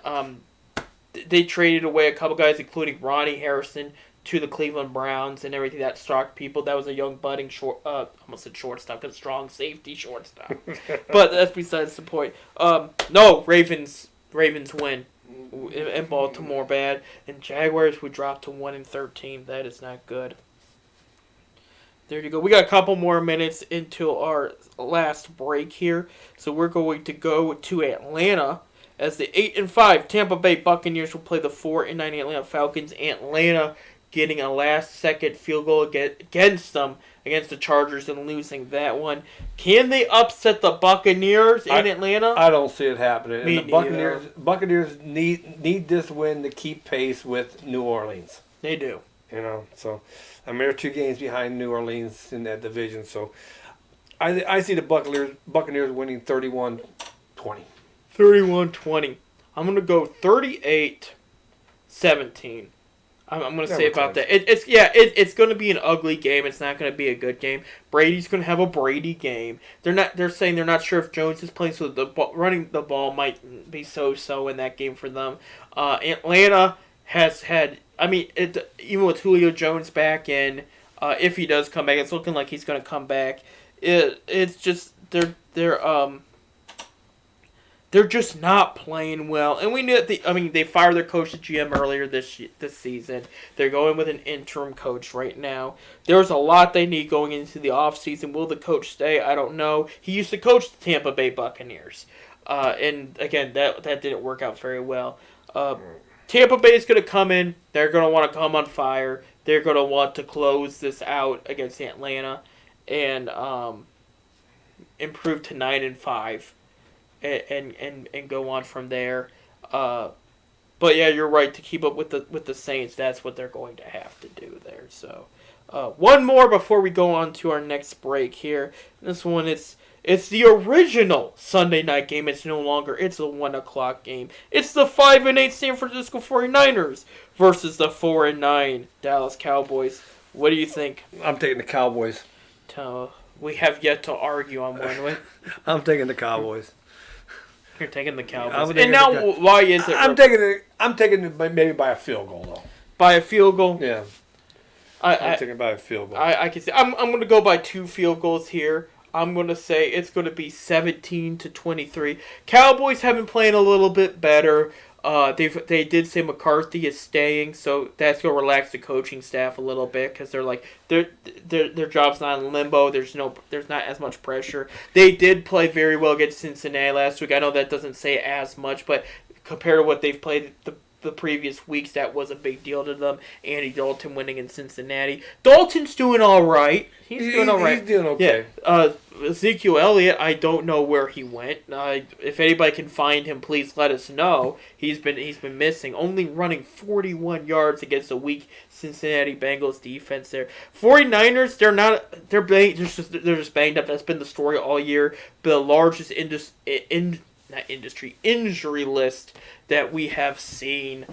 they traded away a couple guys, including Ronnie Harrison, to the Cleveland Browns and everything. That shocked people. That was a young budding almost said shortstop, because strong safety shortstop. But that's besides the point. No, Ravens win. And Baltimore bad. And Jaguars would drop to 1-13. That is not good. There you go. We got a couple more minutes into our last break here. So we're going to go to Atlanta as the 8-5 Tampa Bay Buccaneers will play the 4-9 Atlanta Falcons. Atlanta getting a last-second field goal against the Chargers and losing that one. Can they upset the Buccaneers in Atlanta? I don't see it happening. Me And the Buccaneers need this win to keep pace with New Orleans. They do. You know, so I mean, they're 2 games behind New Orleans in that division. So I see the Buccaneers winning 31-20. 31-20. I'm going to go 38-17. I'm going to say about that. It's going to be an ugly game. It's not going to be a good game. Brady's going to have a Brady game. They're saying they're not sure if Jones is playing, so running the ball might be so in that game for them. Atlanta has had, I mean, even with Julio Jones back in, if he does come back, it's looking like he's going to come back. It's just they're just not playing well. And we knew that they fired their coach, the GM, earlier this season. They're going with an interim coach right now. There's a lot they need going into the offseason. Will the coach stay? I don't know. He used to coach the Tampa Bay Buccaneers. And again, that didn't work out very well. Tampa Bay is going to come in. They're going to want to come on fire. They're going to want to close this out against Atlanta and improve to 9-5. And go on from there. But yeah, you're right. To keep up with the Saints, that's what they're going to have to do there. So, one more before we go on to our next break here. This one, it's the original Sunday night game. It's no longer. It's a 1:00 game. It's the 5-8 San Francisco 49ers versus the 4-9 Dallas Cowboys. What do you think? I'm taking the Cowboys. We have yet to argue on one. I'm taking the Cowboys. You're taking the Cowboys. And now, why is it? I'm taking it maybe by a field goal, though. By a field goal? Yeah. I'm taking it by a field goal. I can say I'm going to go by 2 field goals here. I'm going to say it's going to be 17-23. Cowboys have been playing a little bit better. They did say McCarthy is staying, so that's going to relax the coaching staff a little bit because they're like their job's not in limbo. There's not as much pressure. They did play very well against Cincinnati last week. I know that doesn't say as much, but compared to what they've played the previous weeks, that was a big deal to them. Andy Dalton winning in Cincinnati. Dalton's doing all right. He's doing all right. He's doing okay. Yeah. Ezekiel Elliott, I don't know where he went. If anybody can find him, please let us know. He's been missing. Only running 41 yards against a weak Cincinnati Bengals defense there. 49ers, they're just banged up. That's been the story all year. The largest injury list that we have seen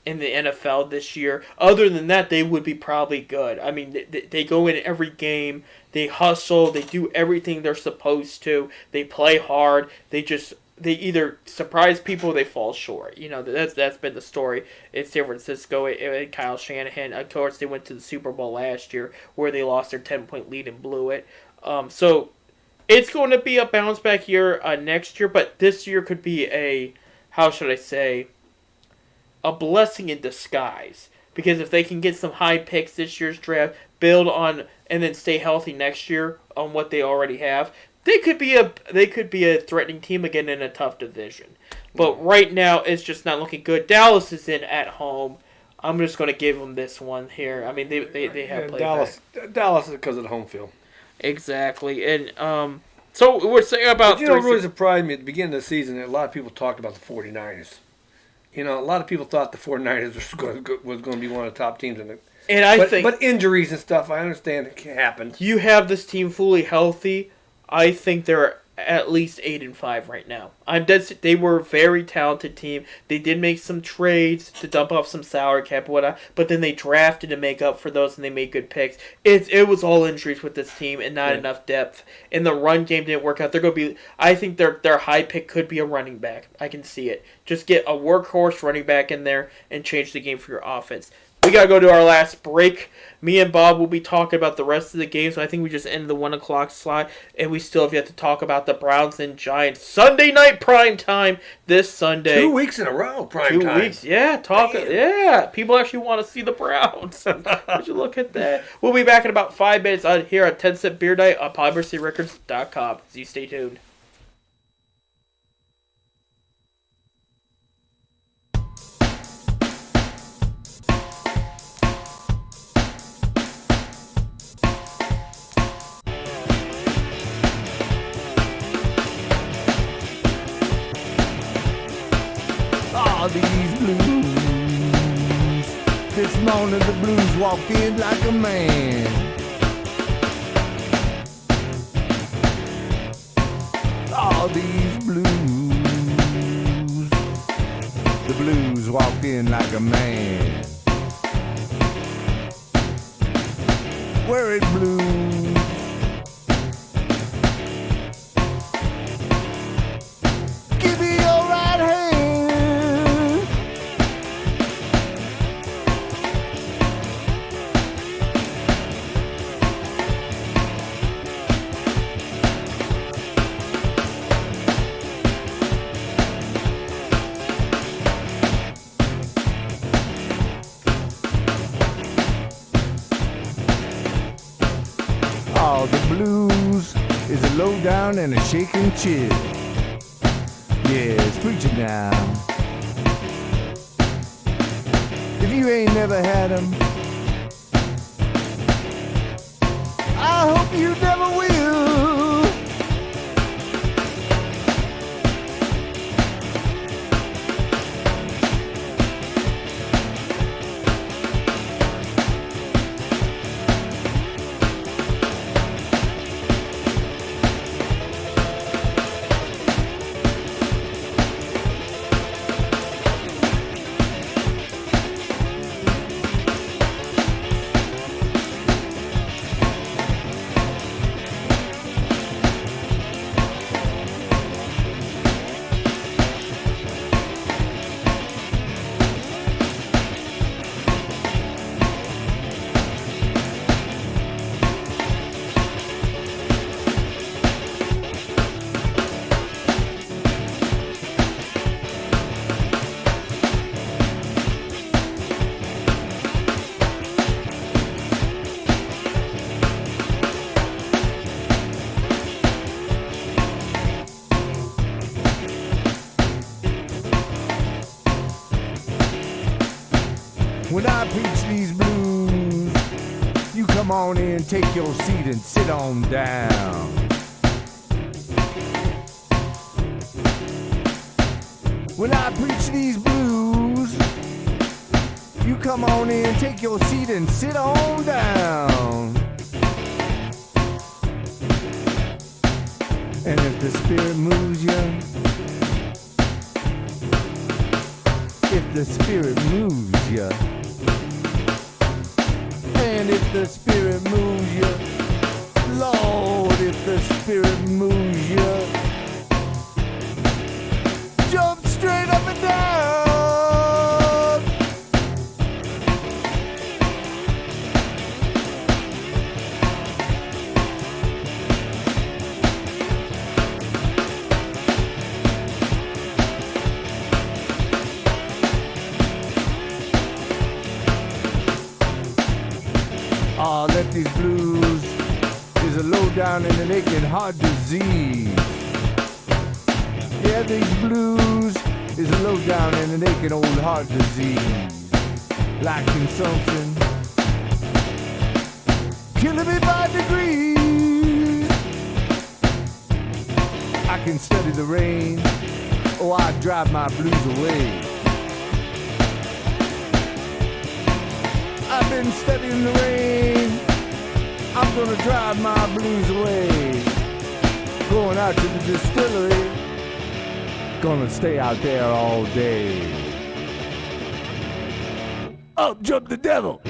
in the NFL this year. Other than that, they would be probably good. I mean, they go in every game, they hustle, they do everything they're supposed to, they play hard, they either surprise people or they fall short. You know, that's been the story in San Francisco and Kyle Shanahan. Of course, they went to the Super Bowl last year where they lost their 10-point lead and blew it. So it's going to be a bounce back year next year, but this year could be a blessing in disguise. because if they can get some high picks this year's draft, build on, and then stay healthy next year on what they already have, they could be a threatening team again in a tough division. But right now, it's just not looking good. Dallas is in at home. I'm just going to give them this one here. I mean, they have played Dallas is because of the home field. exactly, and so we're saying about But really surprised me at the beginning of the season that a lot of people talked about the 49ers. A lot of people thought the 49ers was going to be one of the top teams in the. And but injuries and stuff, I understand it can happen. You have this team fully healthy. I think they're at least 8-5 right now. They were a very talented team. They did make some trades to dump off some salary cap, whatnot, but then they drafted to make up for those, and they made good picks. It was all injuries with this team and not enough depth. And the run game didn't work out. They're going to be. I think their high pick could be a running back. I can see it. Just get a workhorse running back in there and change the game for your offense. We got to go to our last break. Me and Bob will be talking about the rest of the games. So I think we just ended the 1 o'clock slot. And we still have yet to talk about the Browns and Giants. Sunday night prime time this Sunday. 2 weeks in a row prime time. 2 weeks, yeah. Yeah, people actually want to see the Browns. Would you look at that? We'll be back in about 5 minutes out here on 10 Cent Beer Night on PiracyRecords.com. So you stay tuned. All these blues. This morning the blues walked in like a man. All these blues. The blues walked in like a man. Worried blues. Give me your right hand. All the blues is a low down and a shaking chill. Yeah, it's preaching now. If you ain't never had 'em, I hope you never will. When I preach these blues, you come on in, take your seat and sit on down. When I preach these blues, you come on in, take your seat and sit on down. And if the spirit moves you, if the spirit moves you, and if the spirit moves you, Lord, if the spirit moves you, jump straight up and down. these blues is a lowdown and a naked heart disease. Yeah, these blues is a lowdown and a naked old heart disease. Like consumption, killing me by degrees. I can study the rain, oh, I drive my blues away. I've been studying the rain, I'm gonna drive my blues away. Going out to the distillery, gonna stay out there all day. Up jump the devil.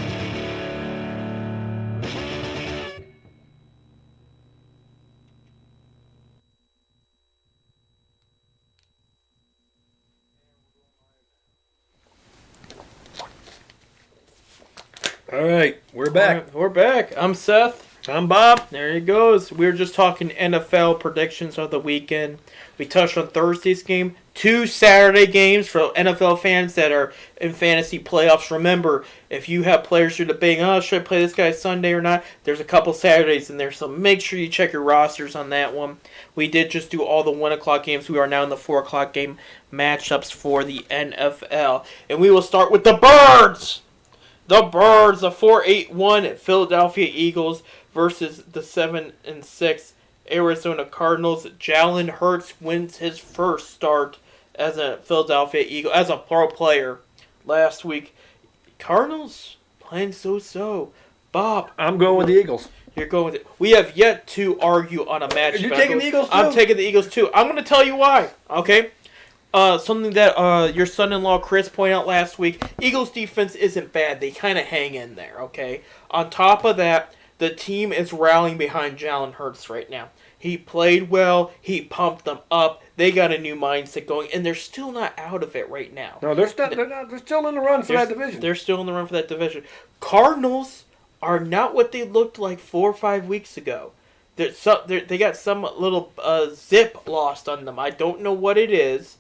All right, we're back. Alright, we're back. I'm Seth. I'm Bob. There he goes. We were just talking NFL predictions of the weekend. We touched on Thursday's game. 2 Saturday games for NFL fans that are in fantasy playoffs. Remember, if you have players you're debating, should I play this guy Sunday or not? There's a couple Saturdays in there, so make sure you check your rosters on that one. We did just do all the 1 o'clock games. We are now in the 4 o'clock game matchups for the NFL. And we will start with the Birds! The Birds, the 4-8-1 Philadelphia Eagles versus the 7-6 Arizona Cardinals. Jalen Hurts wins his first start as a Philadelphia Eagle, as a pro player last week. Cardinals playing so-so. Bob, I'm going with the Eagles. you're going with it. We have yet to argue on a match. You're taking the Eagles too? I'm taking the Eagles too. I'm going to tell you why. Okay. Something that your son-in-law Chris pointed out last week. Eagles defense isn't bad. They kind of hang in there. Okay. On top of that, the team is rallying behind Jalen Hurts right now. He played well. He pumped them up. They got a new mindset going, and they're still not out of it right now. No, they're still They're still in the run for that division. They're still in the run for that division. Cardinals are not what they looked like 4 or 5 weeks ago. They got some little zip lost on them. I don't know what it is.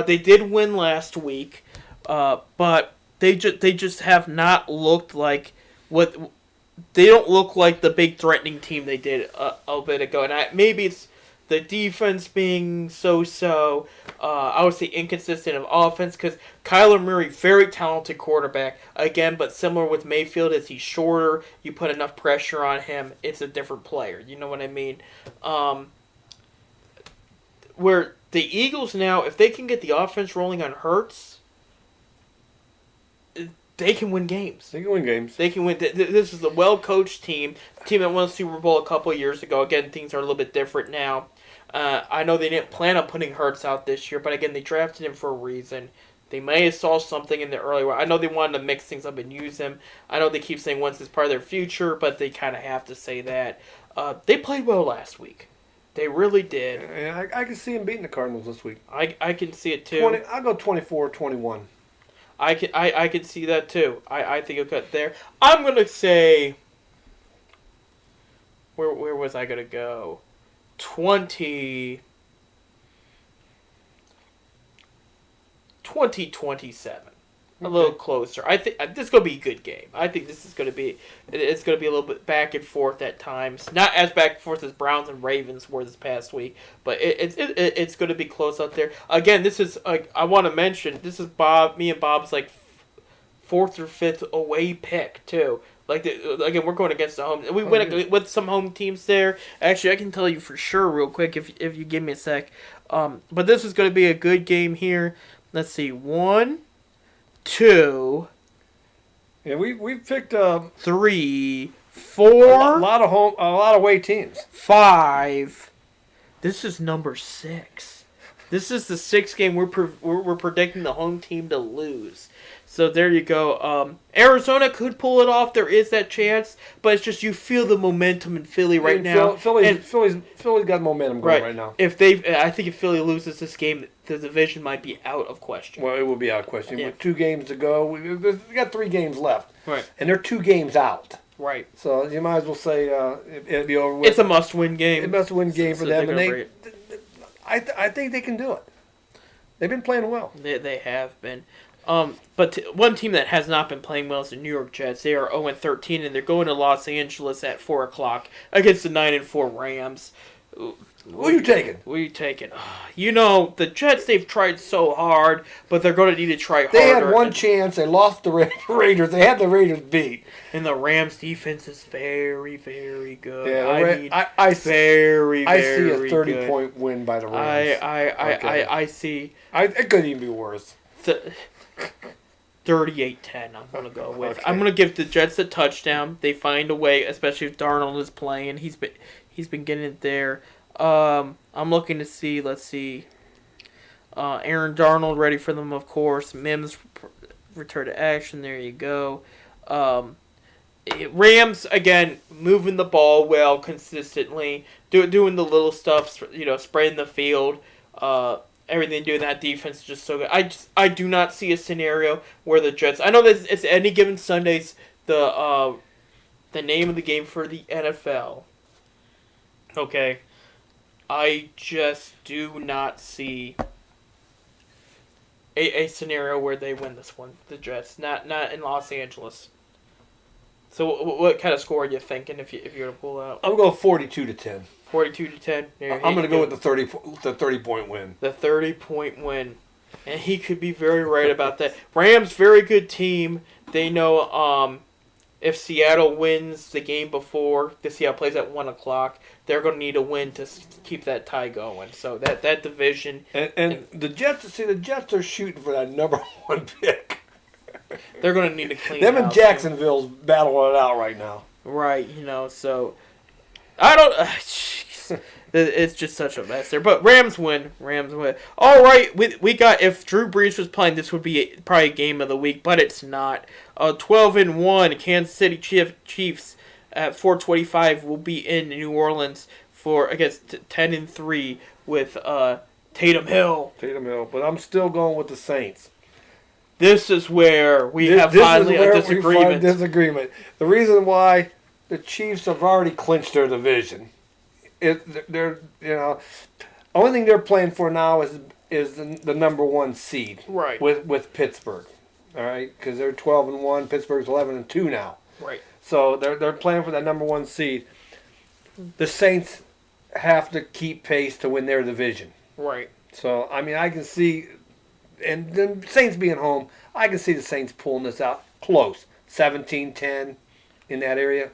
They did win last week, but they just have not looked like what. They don't look like the big threatening team they did a bit ago. And maybe it's the defense being so-so. I would say inconsistent of offense because Kyler Murray, very talented quarterback. Again, but similar with Mayfield, as he's shorter, you put enough pressure on him, it's a different player. You know what I mean? Where the Eagles now, if they can get the offense rolling on Hurts, they can win games. They can win games. They can win. This is a well-coached team that won the Super Bowl a couple of years ago. Again, things are a little bit different now. I know they didn't plan on putting Hurts out this year, but again, they drafted him for a reason. They may have saw something in the early one. I know they wanted to mix things up and use him. I know they keep saying once it's part of their future, but they kind of have to say that. They played well last week. They really did. Yeah, I can see him beating the Cardinals this week. I can see it too. I'll go 24-21. I can see that too. I think it'll cut there. I'm gonna say. Where was I gonna go? 2027. A little closer. I think this is gonna be a good game. I think this is gonna be. It's gonna be a little bit back and forth at times. Not as back and forth as Browns and Ravens were this past week, but it's gonna be close out there. Again, this is I want to mention this is me and Bob's like 4th or 5th away pick too. Again, we're going against the home. We went with some home teams there. Actually, I can tell you for sure real quick if you give me a sec. But this is going to be a good game here. Let's see, 1, 2. Yeah, we picked 3, 4. a lot of away teams. 5. This is number 6. This is the 6th game we're predicting the home team to lose. So there you go. Arizona could pull it off. There is that chance, but it's just you feel the momentum in Philly right now. Philly's got momentum going right now. I think if Philly loses this game, the division might be out of question. Well, it will be out of question. Yeah. With 2 games to go, we got 3 games left. Right. And they're 2 games out. Right. So you might as well say it'll be over with. It's a must-win game. It's a must-win game for them, and I I think they can do it. They've been playing well. They have been. But one team that has not been playing well is the New York Jets. They are 0-13, and they're going to Los Angeles at 4 o'clock against the 9-4 Rams. Who are you taking? What are you taking? You know, the Jets, they've tried so hard, but they're going to need to try harder. They had one chance. They lost the Raiders. They had the Raiders beat. And the Rams' defense is very, very good. Yeah, I see very, a very 30-point win by the Rams. I see. It could even be worse. 38-10, I'm going to go with. Okay. I'm going to give the Jets a touchdown. They find a way, especially if Darnold is playing. He's been getting it there. I'm looking to see, let's see. Aaron Darnold ready for them, of course. Mims return to action. There you go. Rams, again, moving the ball well consistently. Doing the little stuff, spreading the field. Everything doing that defense is just so good. I do not see a scenario where the Jets. I know that it's any given Sunday's the name of the game for the NFL. Okay, I just do not see a scenario where they win this one. The Jets, not in Los Angeles. So what kind of score are you thinking if you're gonna pull out? I'm going 42-10. 42-10. I'm going to go with the 30-point win. The 30-point win. And he could be very right about that. Rams, very good team. They know if Seattle wins the game before, the Seattle plays at 1 o'clock, they're going to need a win to keep that tie going. So that division. And the Jets are shooting for that number 1 pick. They're going to need to clean Them house. and Jacksonville's battling it out right now. Right, so I don't. It's just such a mess there. But Rams win. All right, we got. If Drew Brees was playing, this would be probably a game of the week, but it's not. 12-1, Kansas City Chiefs at 4:25 will be in New Orleans against 10-3 with Tatum Hill. But I'm still going with the Saints. This is where we have finally a disagreement. The reason why the Chiefs have already clinched their division. Only thing they're playing for now is the number 1 seed. Right. With Pittsburgh. All right, because they're 12-1. Pittsburgh's 11-2 now. Right. So they're playing for that number 1 seed. The Saints have to keep pace to win their division. Right. So I can see. And the Saints being home, I can see the Saints pulling this out close. 17-10 in that area.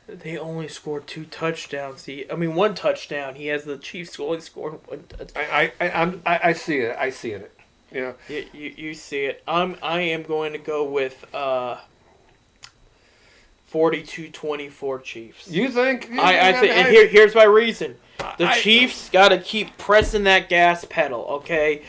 They only scored 2 touchdowns. 1 touchdown. He has the Chiefs only scored 1 touchdown. I see it. I see it. Yeah. You see it. I am going to go with 42-24 Chiefs. You think? I think. And here's my reason. The Chiefs got to keep pressing that gas pedal. Okay.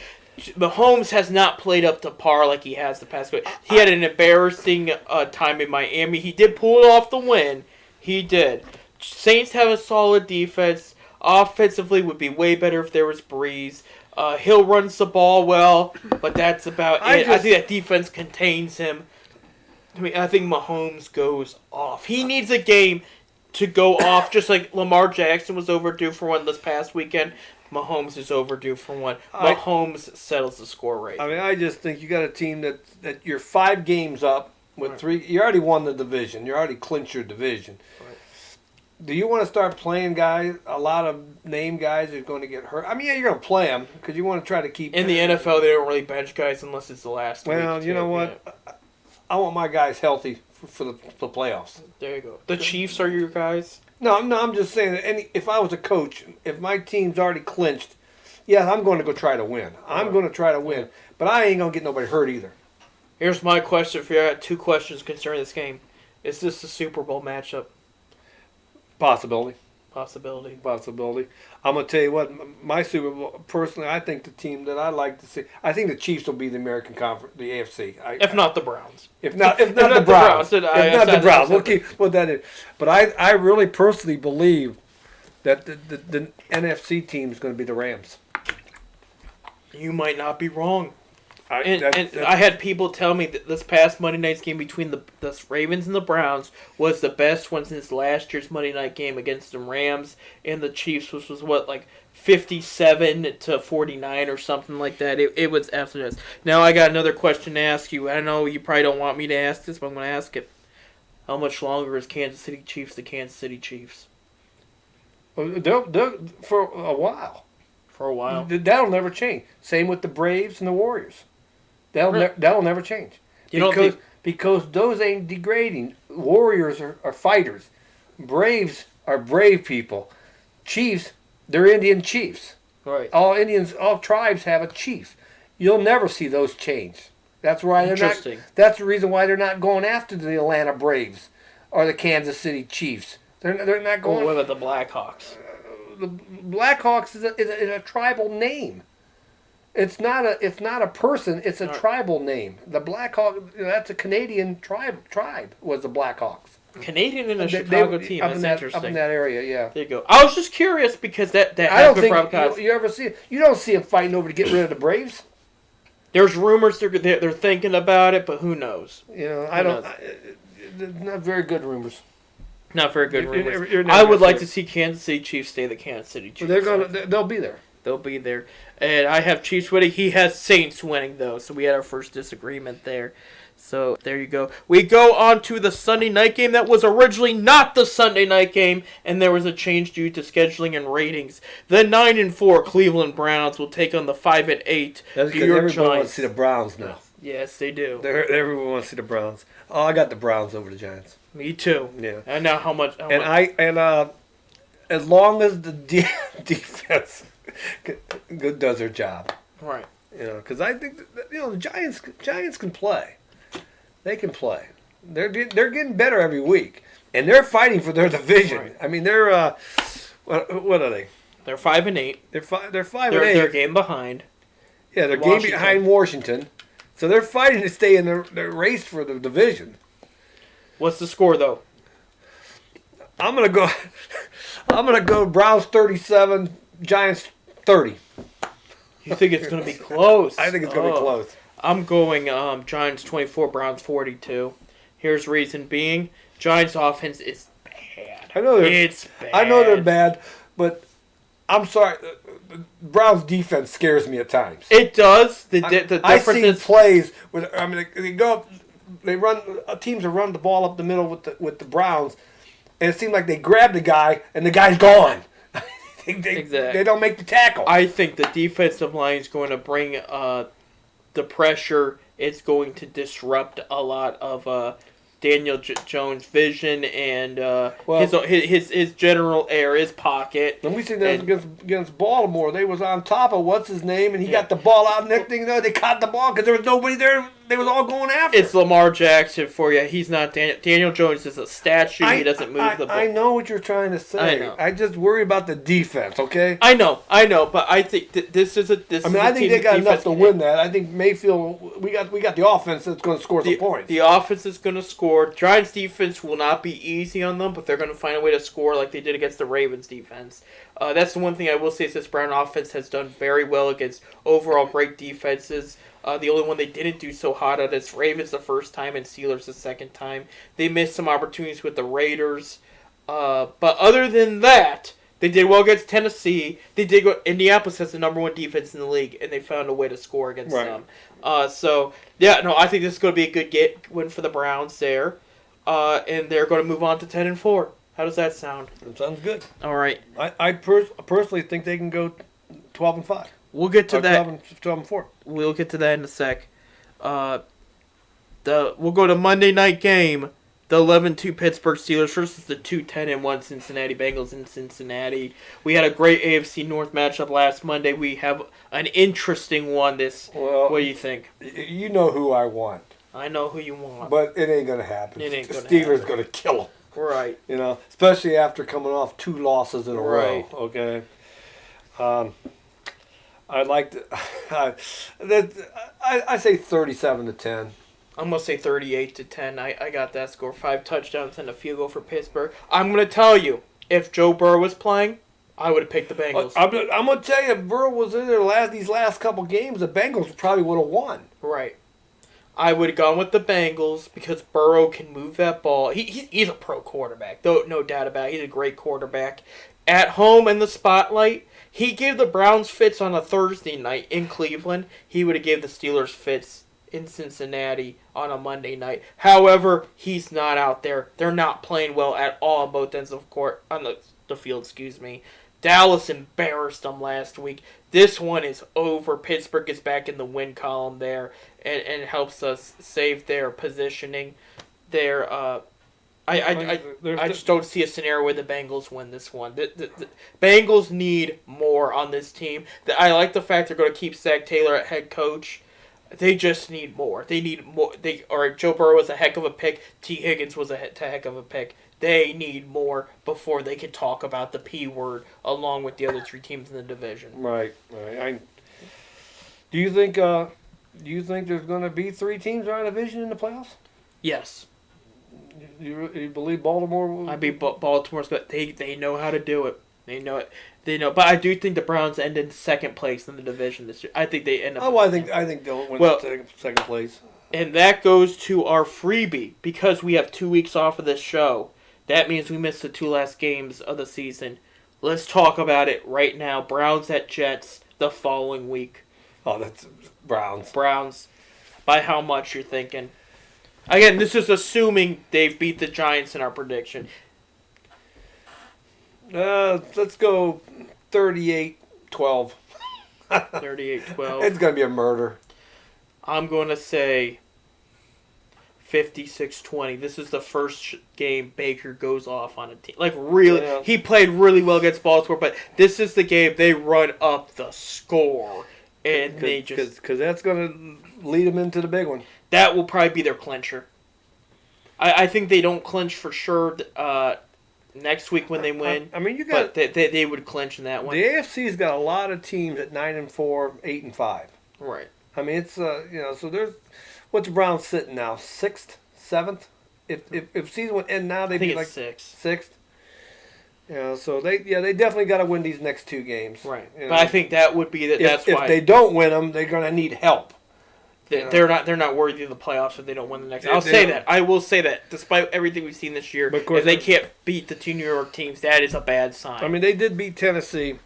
Mahomes has not played up to par like he has the past week. He had an embarrassing time in Miami. He did pull off the win. He did. Saints have a solid defense. Offensively would be way better if there was Breeze. Hill runs the ball well, but that's about it. I think that defense contains him. I think Mahomes goes off. He needs a game to go off, just like Lamar Jackson was overdue for one this past weekend. Mahomes is overdue for one. Mahomes settles the score rate. I just think you got a team that you're 5 games up with 3. You already won the division. You already clinched your division. Right. Do you want to start playing guys? A lot of name guys are going to get hurt. You're going to play them because you want to try to keep. In the NFL, they don't really bench guys unless it's the last week. Well, you know what? Yeah. I want my guys healthy for the playoffs. There you go. The Chiefs are your guys. No, I'm just saying that if I was a coach, if my team's already clinched, yeah, I'm going to go try to win. I'm going to try to win, but I ain't going to get nobody hurt either. Here's my question for you. I got 2 questions concerning this game. Is this a Super Bowl matchup? Possibility. I'm going to tell you what, my Super Bowl, personally, I think the team that I like to see, I think the Chiefs will be the American Conference, the AFC. If not the Browns. If not the Browns. We'll put that in. But I really personally believe that the NFC team is going to be the Rams. You might not be wrong. And I had people tell me that this past Monday night's game between the Ravens and the Browns was the best one since last year's Monday night game against the Rams and the Chiefs, which was what, like 57-49 or something like that. It was absolutely nuts. Now I got another question to ask you. I know you probably don't want me to ask this, but I'm going to ask it. How much longer is Kansas City Chiefs the Kansas City Chiefs? They'll for a while. For a while. That'll never change. Same with the Braves and the Warriors. That'll never change. Because those ain't degrading. Warriors are fighters. Braves are brave people. Chiefs, they're Indian chiefs. Right. All tribes have a chief. You'll never see those change. That's why they're not. Interesting. That's the reason why they're not going after the Atlanta Braves or the Kansas City Chiefs. They're not going. What about the Blackhawks? The Blackhawks is a tribal name. It's not a person. It's a tribal name. The Blackhawk. That's a Canadian tribe. Was the Blackhawks. Canadian and a Chicago team. That's interesting. Up in that area, yeah. There you go. I was just curious because that I don't happened think you ever see it. You don't see them fighting over to get rid of the Braves. There's rumors they're thinking about it, but who knows? You know, I don't. Not very good rumors. Not very good rumors. You're I would like to see Kansas City Chiefs stay the Kansas City Chiefs. They'll be there. They'll be there. And I have Chiefs winning. He has Saints winning, though. So we had our first disagreement there. So there you go. We go on to the Sunday night game that was originally not the Sunday night game, and there was a change due to scheduling and ratings. The 9-4 Cleveland Browns will take on the 5-8 New York Everyone Giants. wants to see the Browns now. Yes, they do. Everyone wants to see the Browns. Oh, I got the Browns over the Giants. Me too. Yeah. I know how much. As long as the defense does their job, Right. you know, because I think the Giants can play. They can play. They're getting better every week, and they're fighting for their division. Right. I mean, they're what are they? They're 5-8. They're 5 They're and 8. game behind. Yeah, they're game Washington. behind Washington, so they're fighting to stay in the race for the division. What's the score though? I'm gonna go Browns 37, Giants 30. You think it's going to be close? I think it's gonna be close. I'm going Giants 24, Browns 42. Here's reason being, Giants offense is bad. It's bad. I know they're bad, but I'm sorry. The Browns defense scares me at times. It does. The difference I've seen is plays where they go up, they run. Teams will run the ball up the middle with the Browns, and it seems like they grab the guy and the guy's gone. Exactly. They don't make the tackle. I think the defensive line is going to bring the pressure. It's going to disrupt a lot of Daniel Jones' vision and his general air, his pocket. When we seen that against Baltimore, they was on top of what's his name, and he got the ball out. And next thing you know, they caught the ball because there was nobody there. They was all going after. It's Lamar Jackson for you. He's not Daniel Jones is a statue. He doesn't move the ball. I know what you're trying to say. I know. I just worry about the defense. Okay. I know, but I think this is a this. I think they got enough to win that. I think Mayfield. We got the offense that's going to score some points. The offense is going to score. Giants defense will not be easy on them, but they're going to find a way to score like they did against the Ravens defense. That's the one thing I will say is this Brown offense has done very well against overall great defenses. The only one they didn't do so hot at is Ravens the first time and Steelers the second time. They missed some opportunities with the Raiders. But other than that, they did well against Tennessee. They did go. Indianapolis has the number one defense in the league, and they found a way to score against them. I think this is going to be a good win for the Browns there. And they're going to move on to 10-4. How does that sound? It sounds good. All right. I personally think they can go 12-5. We'll get to that. 12-4. We'll get to that in a sec. We'll go to Monday night game. The 11-2 Pittsburgh Steelers versus the 2-10-1 Cincinnati Bengals in Cincinnati. We had a great AFC North matchup last Monday. We have an interesting one. What do you think? You know who I want. I know who you want. But it ain't going to happen. It ain't the gonna Steelers happen. going to kill them. Right. You know, especially after coming off 2 losses in a Right. row. Okay. I'd like to. I say 37-10. I'm going to say 38-10. I got that score. 5 touchdowns and a field goal for Pittsburgh. I'm going to tell you, if Joe Burrow was playing, I would have picked the Bengals. I'm going to tell you, if Burrow was in there these last couple games, the Bengals probably would have won. Right. I would have gone with the Bengals because Burrow can move that ball. He's a pro quarterback, though, no doubt about it. He's a great quarterback. At home in the spotlight, he gave the Browns fits on a Thursday night in Cleveland. He would have gave the Steelers fits in Cincinnati on a Monday night. However, he's not out there. They're not playing well at all on both ends of court on the field. Excuse me. Dallas embarrassed them last week. This one is over. Pittsburgh is back in the win column there and helps us save their positioning. I just don't see a scenario where the Bengals win this one. The Bengals need more on this team. I like the fact they're going to keep Zach Taylor at head coach. They just need more. They need more. Joe Burrow was a heck of a pick. T. Higgins was a heck of a pick. They need more before they can talk about the P word along with the other three teams in the division. Right. Do you think there's going to be three teams in our division in the playoffs? Yes. You believe Baltimore will? I mean, Baltimore's good. They know how to do it. They know it. They know. But I do think the Browns end in second place in the division this year. I think they end up. Oh, I think they'll win second place. And that goes to our freebie because we have 2 weeks off of this show. That means we missed the two last games of the season. Let's talk about it right now. Browns at Jets the following week. Oh, that's Browns. Browns. By how much you're thinking? Again, this is assuming they've beat the Giants in our prediction. Let's go 38-12. 38-12. It's going to be a murder. I'm going to say 56-20. This is the first game Baker goes off on a team. Like, really, Yeah. He played really well against Baltimore, but this is the game they run up the score. And they just... Because that's going to lead them into the big one. That will probably be their clincher. I think they don't clinch for sure next week when they win. I mean, you got... But they would clinch in that one. The AFC's got a lot of teams at 9-4, 8-5. Right. I mean, it's so there's what's the Browns sitting now? 6th, 7th. If season would end now, they'd I think be it's like 6th. So they definitely got to win these next two games. Right. You know? But I think that would be that's why if they don't win them, they're gonna need help. they're not worthy of the playoffs if they don't win the next. I will say that despite everything we've seen this year, But of course if they can't beat the two New York teams, that is a bad sign. I mean, they did beat Tennessee,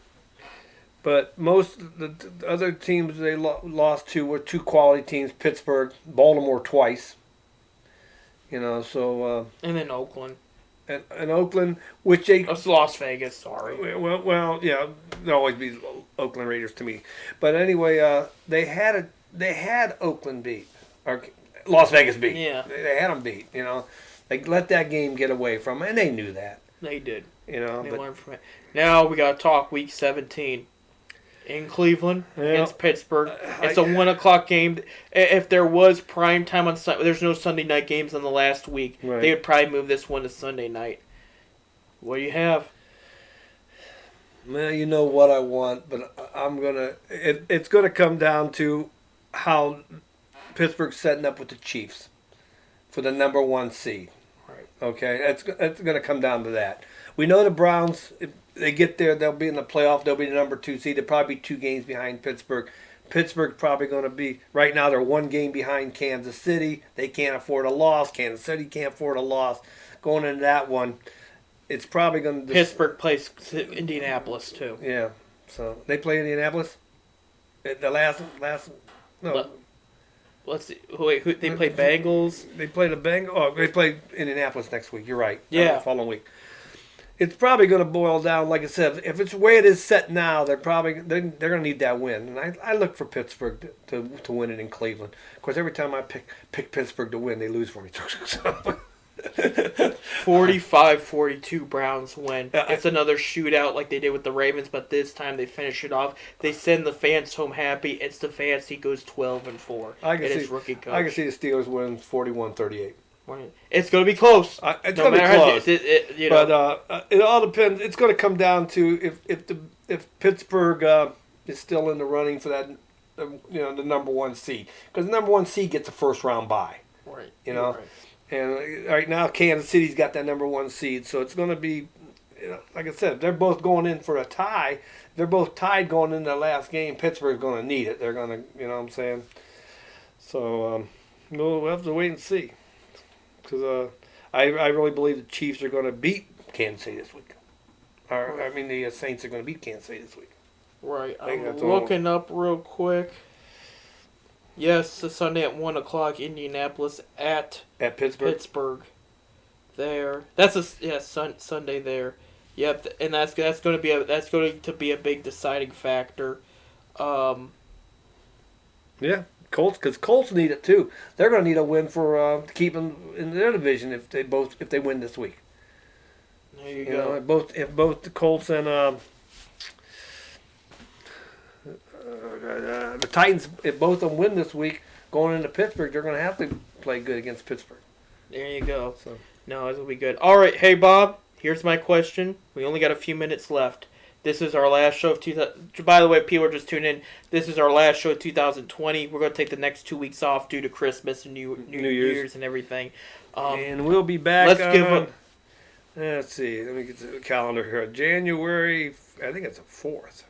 but most of the other teams they lost to were two quality teams: Pittsburgh, Baltimore twice. So and then Oakland. and Oakland, which they That's Las Vegas. Sorry. well, yeah, they'll always be Oakland Raiders to me. But anyway, they had Oakland beat or Las Vegas beat. Yeah. They had them beat. They let that game get away from them, and they knew that. They did. They But learned from it. Now we got to talk Week 17 in Cleveland against Pittsburgh. It's a 1 o'clock game. If there was prime time on Sunday, there's no Sunday night games in the last week. Right. They would probably move this one to Sunday night. What do you have? well, you know what I want, but I'm gonna. It's gonna come down to how Pittsburgh's setting up with the Chiefs for the number 1 seed. Right. Okay, it's going to come down to that. We know the Browns, if they get there, they'll be in the playoff. They'll be the number 2 seed. They'll probably be 2 games behind Pittsburgh. Pittsburgh's probably going to be, right now they're 1 game behind Kansas City. They can't afford a loss. Kansas City can't afford a loss. Going into that one, it's probably going to... Pittsburgh plays Indianapolis too. Yeah, so they play Indianapolis? The last no. Let's see. Wait, they play Bengals. They play the Bengals. Oh, they play Indianapolis next week. You're right. Yeah. The following week. It's probably going to boil down, like I said, if it's the way it is set now, they're going to need that win. And I look for Pittsburgh to win it in Cleveland. Of course, every time I pick Pittsburgh to win, they lose for me. 45-42 Browns win. It's another shootout like they did with the Ravens, but this time they finish it off. They send the fans home happy. It's the fans. He goes 12-4. His rookie coach. I can see the Steelers win 41-38. It's going to be close. It's going to be close. But it all depends. It's going to come down to if Pittsburgh is still in the running for that, the number 1 seed, because the number 1 seed gets a first round bye. Right. Right. And right now Kansas City's got that number 1 seed, so it's going to be like I said, they're both going in for a tie. They're both tied going into the last game. Pittsburgh's going to need it. They're going to, you know what I'm saying? So we'll have to wait and see. Because I really believe the Chiefs are going to beat Kansas City this week. Or, I mean, the Saints are going to beat Kansas City this week. Right. think I'm that's all. looking up real quick. Yes, the Sunday at 1 o'clock, Indianapolis at At Pittsburgh? Pittsburgh. There. That's Sunday there. Yep, and that's going to be a big deciding factor. Yeah. Colts, because Colts need it too. They're going to need a win for to keep them in their division if they win this week. There you You go. know, if both the Colts and the Titans, if both of them win this week, going into Pittsburgh, they're going to have to play good against Pittsburgh. There you go. So No, this will be good. All right, hey Bob, here's my question. We only got a few minutes left. This is our last show of 2000. By the way, people are just tuning in. This is our last show of 2020. We're going to take the next 2 weeks off due to Christmas and New Year's and everything. and we'll be back. let's give on, a- Let's see. Let me get the calendar here. January. I think it's the 4th.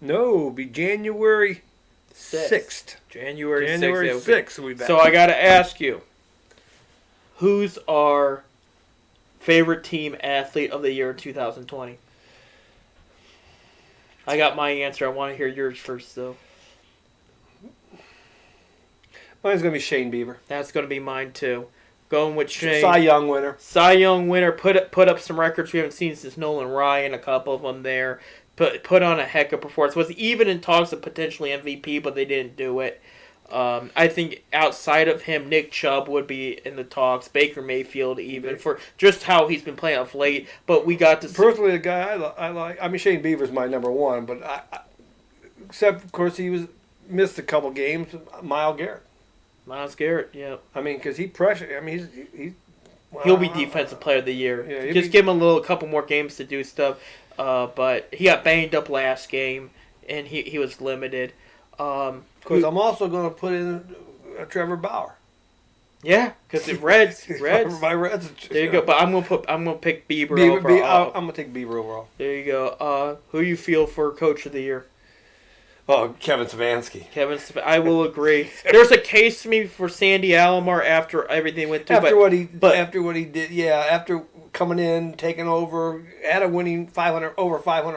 No, it'll be January 6th. January 6th. January yeah, 6th. We'll be back. So I got to ask you, who's our favorite team athlete of the year in 2020? I got my answer. I want to hear yours first, though. Mine's going to be Shane Bieber. That's going to be mine, too. Going with Shane. Cy Young winner. Cy Young winner. Put up some records we haven't seen since Nolan Ryan, a couple of them there. Put on a heck of a performance. Was even in talks of potentially MVP, but they didn't do it. I think outside of him, Nick Chubb would be in the talks. Baker Mayfield even for just how he's been playing of late. But we got to see, Personally, the guy I like. I mean, Shane Bieber's my number one, but except of course he missed a couple games. Myles Garrett. Myles Garrett. Yeah, I mean, because he pressured. I mean, he's he'll be defensive player of the year. Yeah, he'll Just be- give him a couple more games to do stuff. But he got banged up last game, and he was limited. Because I'm also going to put in Trevor Bauer. Yeah, because the Reds. My Reds. There you go. But I'm gonna pick Bieber, Bieber, over. I'm going to take Bieber overall. There you go. Who you feel for Coach of the Year? Oh, Kevin Stefanski. I will agree. There's a case to me for Sandy Alomar after everything went through. After but what he did, yeah. After coming in, taking over, had a winning 500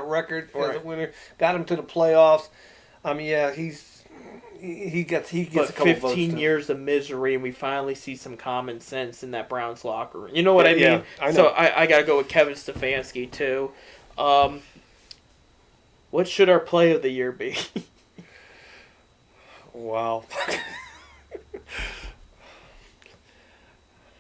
record as a Right. winner, got him to the playoffs. I mean, yeah, he gets a but couple votes. 15 years of misery, and we finally see some common sense in that Browns locker room. You know what I mean? Yeah, I know. So I got to go with Kevin Stefanski too. What should our play of the year be? Wow.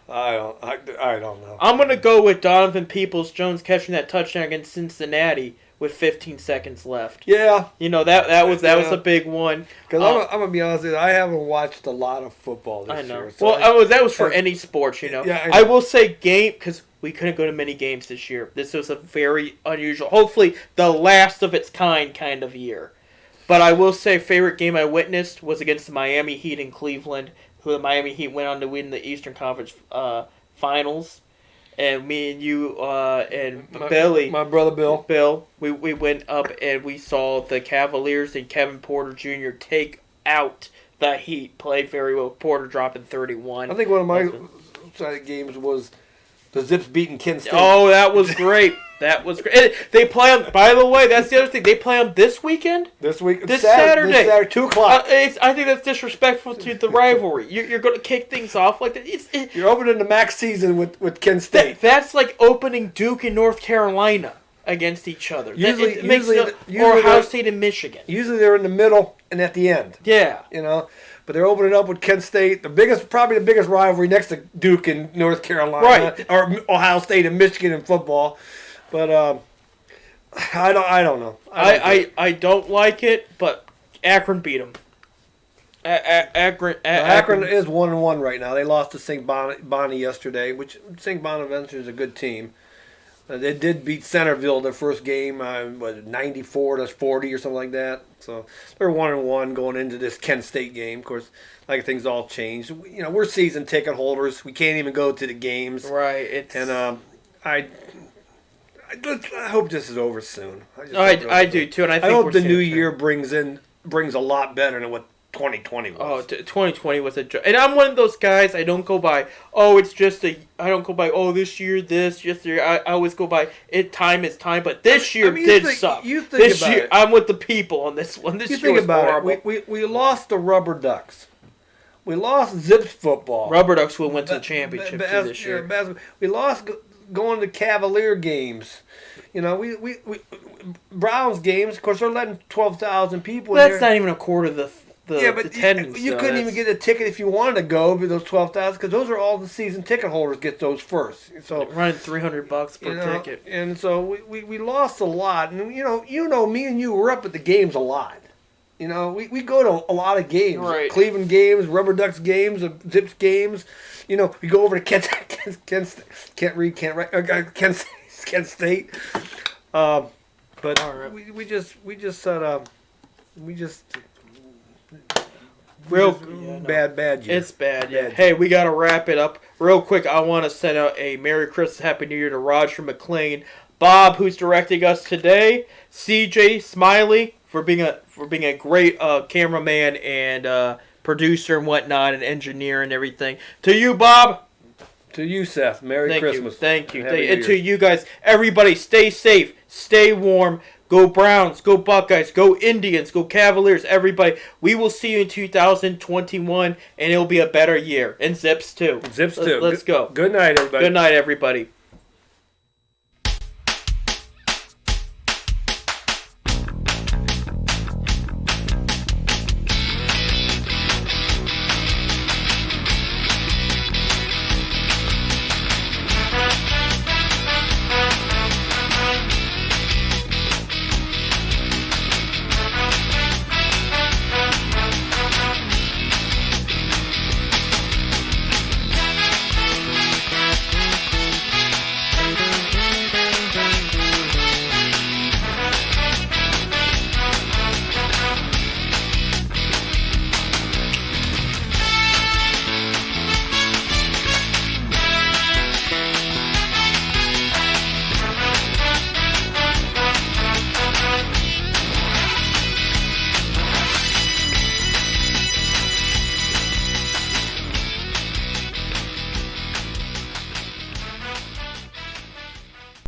I don't know. I'm gonna go with Donovan Peoples-Jones catching that touchdown against Cincinnati with 15 seconds left. Yeah, You know that was Yeah. a big one. because I'm gonna be honest with you, I haven't watched a lot of football this I know. year. Well, that was for I- any sports, you know. Yeah, I I know. will say game because we couldn't go to many games this year. This was a very unusual, hopefully the last of its kind of year. But I will say favorite game I witnessed was against the Miami Heat in Cleveland, who the Miami Heat went on to win the Eastern Conference Finals. And me and you and Billy, my brother Bill. we went up and we saw the Cavaliers and Kevin Porter Jr. take out the Heat. Played very well. Porter dropping 31. I think one of my side games was the Zips beating Kent State. Oh, that was great. That was great. And they play on. By the way, that's the other thing. They play on this weekend. This week, This Saturday. This Saturday, 2:00. I think that's disrespectful to the rivalry. You're going to kick things off like that. You're opening the max season with Kent State. That's like opening Duke and North Carolina against each other. Usually- It makes usually or Ohio they're- State and Michigan. Usually they're in the middle and at the end. Yeah. You know, but they're opening up with Kent State, probably the biggest rivalry next to Duke and North Carolina, Right. or Ohio State and Michigan in football. But I don't know. I don't like it, but Akron beat them. Akron is 1-1 right now. They lost to St. Bonnie yesterday, which St. Bonaventure is a good team. They did beat Centerville their first game, was it 94-40 or something like that. So they're 1-1 going into this Kent State game. Of course, like things all changed. You know, we're season ticket holders. We can't even go to the games. Right. It's, And I hope this is over soon. I do too, and I think hope we're the seeing new a trend. year brings a lot better than what 2020 was. Oh, 2020 was a joke. And I'm one of those guys, I don't go by, I don't go by, this year, yesterday. I always go by, time is time, but this year did suck. You think This about year, it. I'm with the people on this one. This You year think was about horrible. it. We lost the Rubber Ducks. We lost Zips football. Rubber Ducks will win to the championship too this year. We lost going to Cavalier games. You know, we Browns games. Of course, they're letting 12,000 people in That's there. not even a quarter of the attendance. You though. couldn't even get a ticket if you wanted to go with those 12,000 because those are all the season ticket holders get those first. So running $300 per ticket. and so we lost a lot. And you know, me and you were up at the games a lot. You know, we go to a lot of games, Right. Cleveland games, Rubber Ducks games, Zips games. You know, we go over to Kent State. But All right. we just said bad year. It's bad, yeah. Bad. Hey, we got to wrap it up. Real quick, I want to send out a Merry Christmas, Happy New Year to Roger McLean, Bob, who's directing us today, CJ Smiley, for being a great cameraman and producer and whatnot, and engineer and everything. To you, Bob. To you, Seth. Merry Christmas. Thank you. Happy New And to Year. you guys, everybody, stay safe, stay warm. Go Browns, go Buckeyes, go Indians, go Cavaliers, everybody. We will see you in 2021, and it'll be a better year. And Zips, too. Zips too. Let's go. Good night, everybody. Good night, everybody.